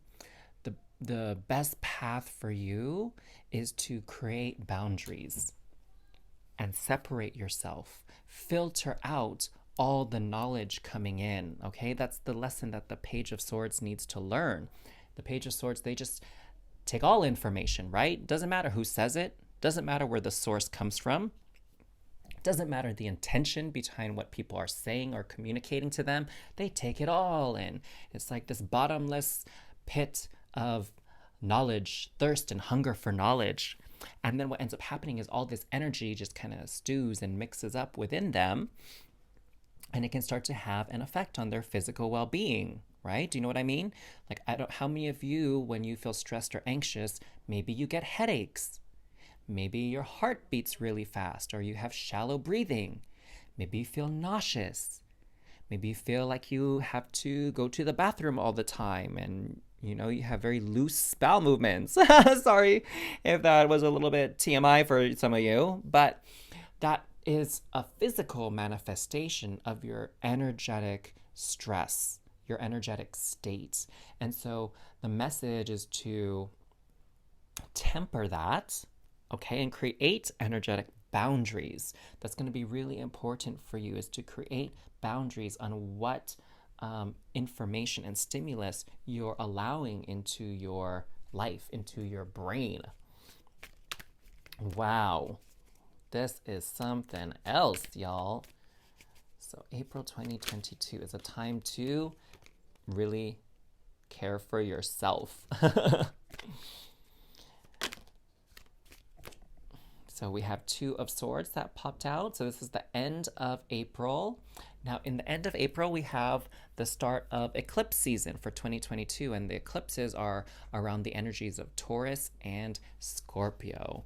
The best path for you is to create boundaries and separate yourself. Filter out all the knowledge coming in, okay? That's the lesson that the Page of Swords needs to learn. The Page of Swords, they just take all information, right? Doesn't matter who says it, doesn't matter where the source comes from, doesn't matter the intention behind what people are saying or communicating to them. They take it all in. It's like this bottomless pit of knowledge, thirst and hunger for knowledge. And then what ends up happening is all this energy just kind of stews and mixes up within them, and it can start to have an effect on their physical well-being, right? Do you know what I mean? Like, how many of you, when you feel stressed or anxious, maybe you get headaches, maybe your heart beats really fast, or you have shallow breathing, maybe you feel nauseous, maybe you feel like you have to go to the bathroom all the time, and you know, you have very loose bowel movements. Sorry if that was a little bit TMI for some of you, but that is a physical manifestation of your energetic stress, your energetic state. And so the message is to temper that, okay, and create energetic boundaries. That's going to be really important for you, is to create boundaries on what information and stimulus you're allowing into your life, into your brain. Wow, this is something else, y'all. So April 2022 is a time to really care for yourself. So we have Two of Swords that popped out. So this is the end of April. Now, in the end of April, we have the start of eclipse season for 2022, and the eclipses are around the energies of Taurus and Scorpio.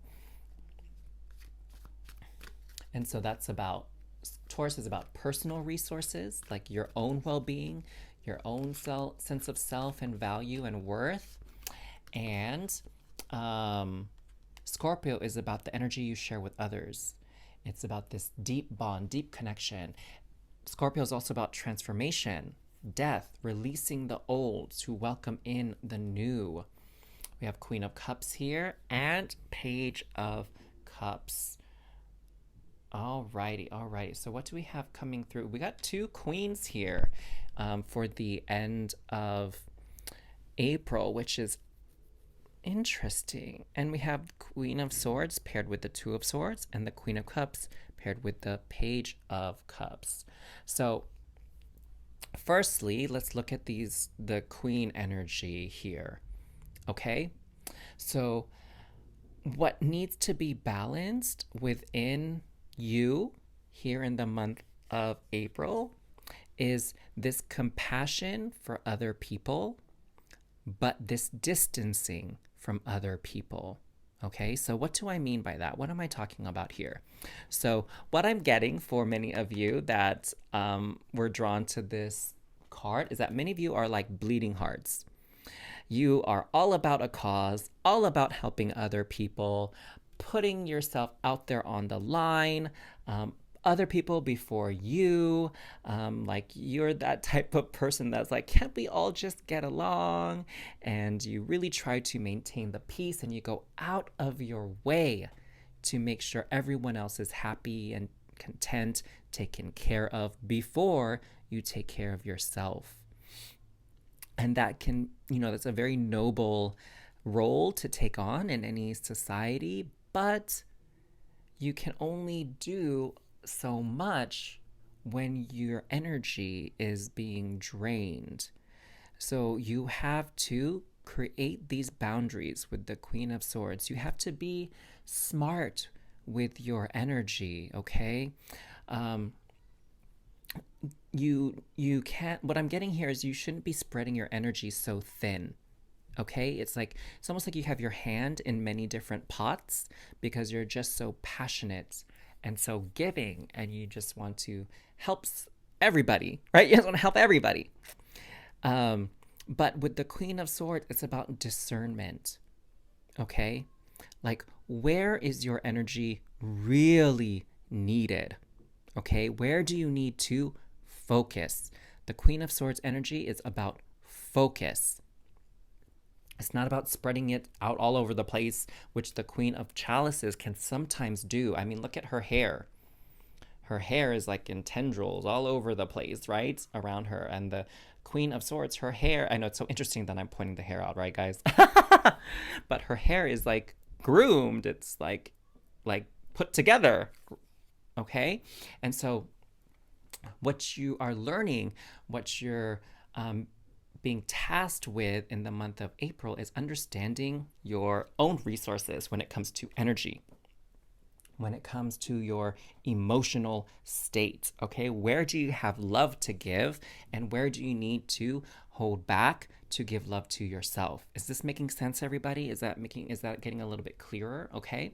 And so that's about, Taurus is about personal resources, like your own well-being, your own sense of self and value and worth. And Scorpio is about the energy you share with others. It's about this deep bond, deep connection. Scorpio is also about transformation, death, releasing the old to welcome in the new. We have Queen of Cups here and Page of Cups. Alrighty. So what do we have coming through? We got two queens here for the end of April, which is interesting. And we have Queen of Swords paired with the Two of Swords, and the Queen of Cups paired with the Page of Cups. So firstly, let's look at the Queen energy here. Okay? So what needs to be balanced within you here in the month of April is this compassion for other people, but this distancing from other people. Okay, so what do I mean by that? What am I talking about here? So what I'm getting for many of you that were drawn to this card is that many of you are like bleeding hearts. You are all about a cause, all about helping other people, putting yourself out there on the line, other people before you, like you're that type of person that's like, can't we all just get along? And you really try to maintain the peace, and you go out of your way to make sure everyone else is happy and content, taken care of before you take care of yourself. And that can, that's a very noble role to take on in any society, but you can only do so much when your energy is being drained. So you have to create these boundaries with the Queen of Swords. You have to be smart with your energy, okay? you can't, what I'm getting here is you shouldn't be spreading your energy so thin. Okay, it's almost like you have your hand in many different pots because you're just so passionate and so giving, and you just want to help everybody, right? You just want to help everybody. um but with the Queen of Swords, it's about discernment. Okay, like, where is your energy really needed? Okay, where do you need to focus? The Queen of Swords energy is about focus. It's not about spreading it out all over the place, which the Queen of Chalices can sometimes do. I mean, look at her hair. Her hair is like in tendrils all over the place, right? Around her. And the Queen of Swords, her hair, I know it's so interesting that I'm pointing the hair out, right, guys? But her hair is like groomed. It's like put together. Okay? And so what you are learning, what you're being tasked with in the month of April is understanding your own resources when it comes to energy, when it comes to your emotional state. Okay, where do you have love to give, and where do you need to hold back to give love to yourself? Is this making sense, everybody? Is that getting a little bit clearer? Okay.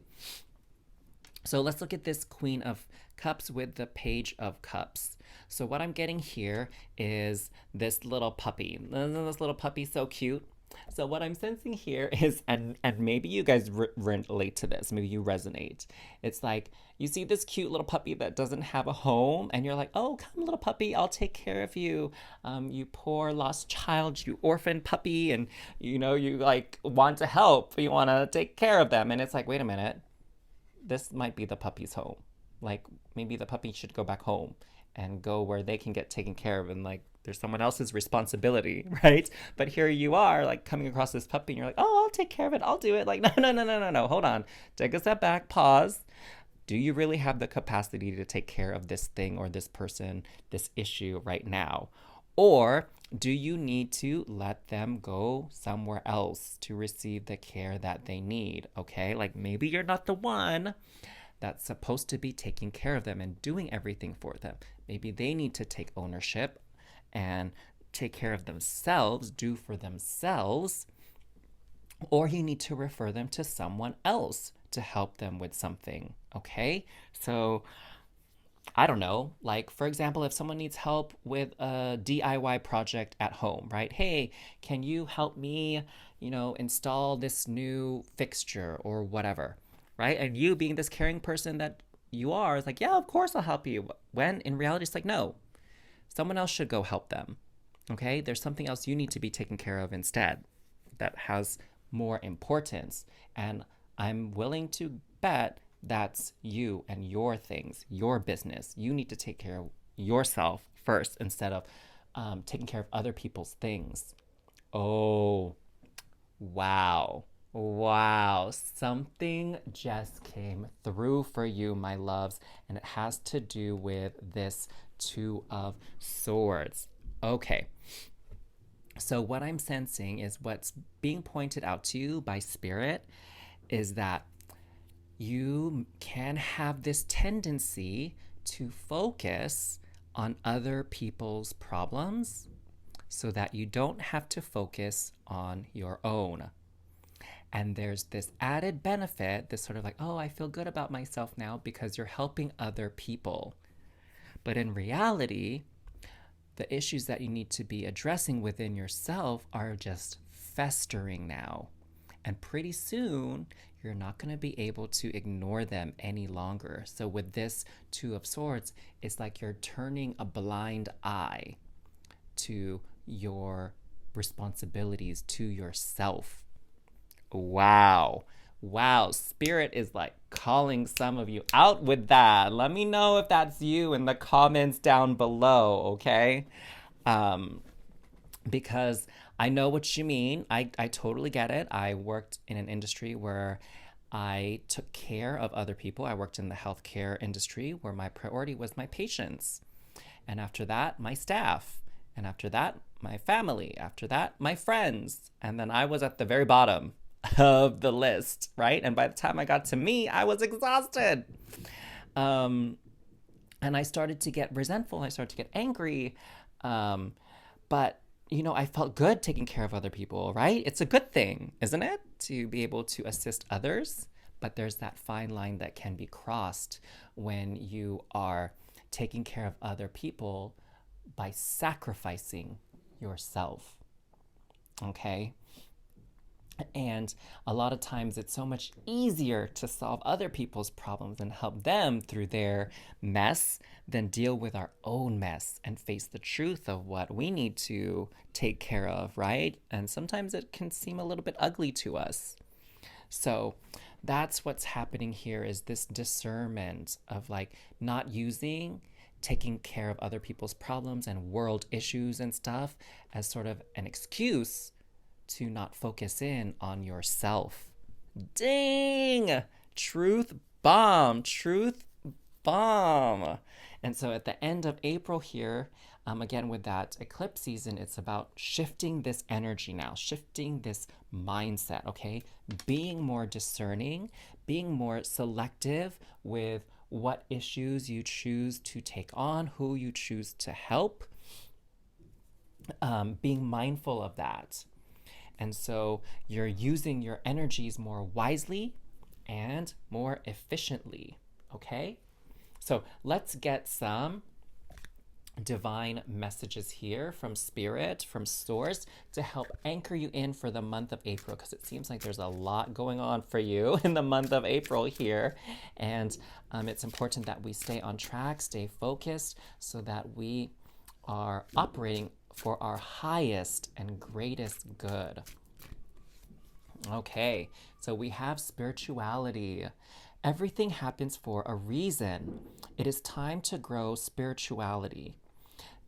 So let's look at this Queen of Cups with the Page of Cups. So what I'm getting here is this little puppy. Isn't this little puppy so cute? So what I'm sensing here is, and maybe you guys relate to this, maybe you resonate. It's like you see this cute little puppy that doesn't have a home, and you're like, oh, come little puppy, I'll take care of you. You poor lost child, you orphan puppy, and you like want to help, you want to take care of them. And it's like, wait a minute, this might be the puppy's home. Like, maybe the puppy should go back home and go where they can get taken care of, and like there's someone else's responsibility, right? But here you are, like, coming across this puppy and you're like, oh, I'll take care of it, I'll do it. Like, no, hold on, take a step back, pause. Do you really have the capacity to take care of this thing or this person, this issue right now? Or do you need to let them go somewhere else to receive the care that they need? Okay, like maybe you're not the one that's supposed to be taking care of them and doing everything for them. Maybe they need to take ownership and take care of themselves, do for themselves, or you need to refer them to someone else to help them with something. Okay, so I don't know, like, for example, if someone needs help with a DIY project at home, right? Hey, can you help me, install this new fixture or whatever, right? And you, being this caring person that you are, is like, yeah, of course I'll help you. When in reality, it's like, no, someone else should go help them. Okay, there's something else you need to be taken care of instead that has more importance. And I'm willing to bet that's you and your things, your business. You need to take care of yourself first instead of taking care of other people's things. Oh, wow. Wow, something just came through for you, my loves, and it has to do with this Two of Swords. Okay, so what I'm sensing is what's being pointed out to you by Spirit is that you can have this tendency to focus on other people's problems so that you don't have to focus on your own. And there's this added benefit, this sort of like, oh, I feel good about myself now because you're helping other people. But in reality, the issues that you need to be addressing within yourself are just festering now. And pretty soon, you're not going to be able to ignore them any longer. So with this Two of Swords, it's like you're turning a blind eye to your responsibilities, to yourself. Wow. Wow. Spirit is like calling some of you out with that. Let me know if that's you in the comments down below, okay? Because I know what you mean. I totally get it. I worked in an industry where I took care of other people. I worked in the healthcare industry where my priority was my patients. And after that, my staff. And after that, my family. After that, my friends. And then I was at the very bottom of the list, right? And by the time I got to me, I was exhausted. And I started to get resentful. I started to get angry. Um, but, I felt good taking care of other people, right? It's a good thing, isn't it? To be able to assist others. But there's that fine line that can be crossed when you are taking care of other people by sacrificing yourself. Okay? And a lot of times it's so much easier to solve other people's problems and help them through their mess than deal with our own mess and face the truth of what we need to take care of, right? And sometimes it can seem a little bit ugly to us. So that's what's happening here, is this discernment of like not using taking care of other people's problems and world issues and stuff as sort of an excuse to not focus in on yourself. Dang! Truth bomb! Truth bomb! And so at the end of April here, again with that eclipse season, it's about shifting this energy now, shifting this mindset, okay? Being more discerning, being more selective with what issues you choose to take on, who you choose to help, being mindful of that. And so you're using your energies more wisely and more efficiently, okay? So let's get some divine messages here from Spirit, from Source, to help anchor you in for the month of April, because it seems like there's a lot going on for you in the month of April here. And it's important that we stay on track, stay focused, so that we are operating for our highest and greatest good. Okay, so we have spirituality. Everything happens for a reason. It is time to grow spirituality.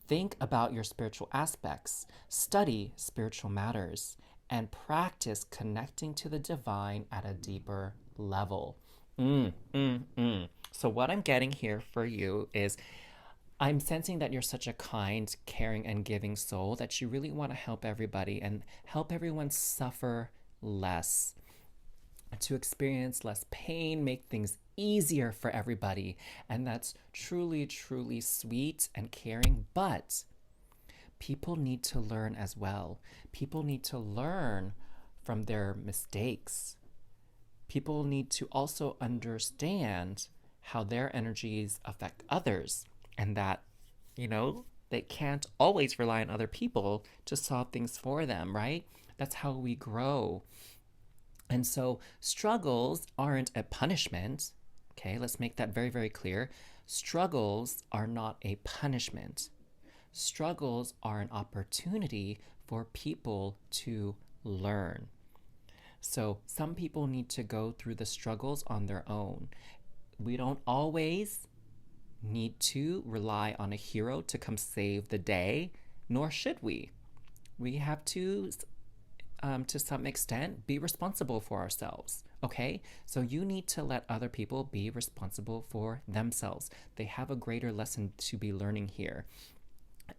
Think about your spiritual aspects, study spiritual matters, and practice connecting to the divine at a deeper level. So what I'm getting here for you is I'm sensing that you're such a kind, caring, and giving soul that you really want to help everybody and help everyone suffer less, to experience less pain, make things easier for everybody. And that's truly, truly sweet and caring. But people need to learn as well. People need to learn from their mistakes. People need to also understand how their energies affect others, and that, they can't always rely on other people to solve things for them, right? That's how we grow. And so struggles aren't a punishment. Okay, let's make that very, very clear. Struggles are not a punishment. Struggles are an opportunity for people to learn. So some people need to go through the struggles on their own. We don't always need to rely on a hero to come save the day, nor should we. We have to some extent, be responsible for ourselves, okay? So you need to let other people be responsible for themselves. They have a greater lesson to be learning here.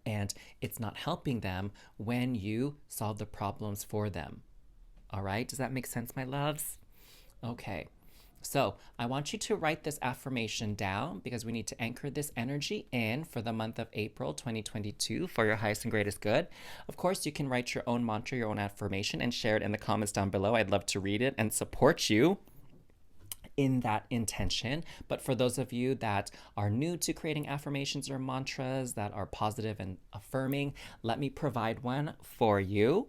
And it's not helping them when you solve the problems for them. All right? Does that make sense, my loves? Okay. So I want you to write this affirmation down, because we need to anchor this energy in for the month of April 2022 for your highest and greatest good. Of course, you can write your own mantra, your own affirmation, and share it in the comments down below. I'd love to read it and support you in that intention. But for those of you that are new to creating affirmations or mantras that are positive and affirming, let me provide one for you.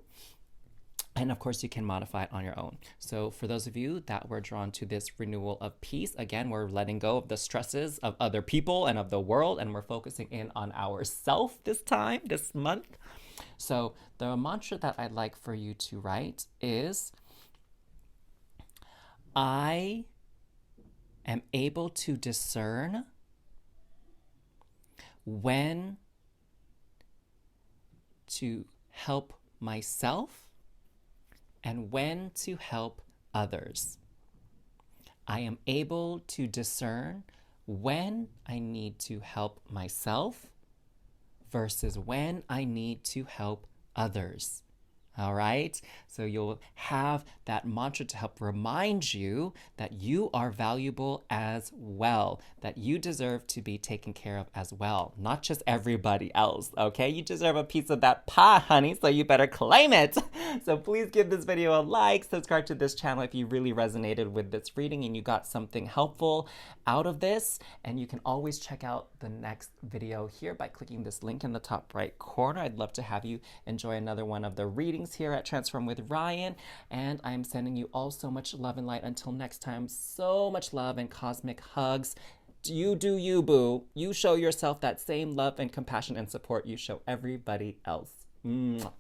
And of course, you can modify it on your own. So for those of you that were drawn to this renewal of peace, again, we're letting go of the stresses of other people and of the world, and we're focusing in on ourself this time, this month. So the mantra that I'd like for you to write is, I am able to discern when to help myself and when to help others. I am able to discern when I need to help myself versus when I need to help others. All right. So you'll have that mantra to help remind you that you are valuable as well, that you deserve to be taken care of as well, not just everybody else. Okay. You deserve a piece of that pie, honey. So you better claim it. So please give this video a like, subscribe to this channel if you really resonated with this reading and you got something helpful out of this. And you can always check out the next video here by clicking this link in the top right corner. I'd love to have you enjoy another one of the readings here at Transform with Ryan. And I'm sending you all so much love and light. Until next time, so much love and cosmic hugs. You do you, boo. You show yourself that same love and compassion and support you show everybody else. Mwah.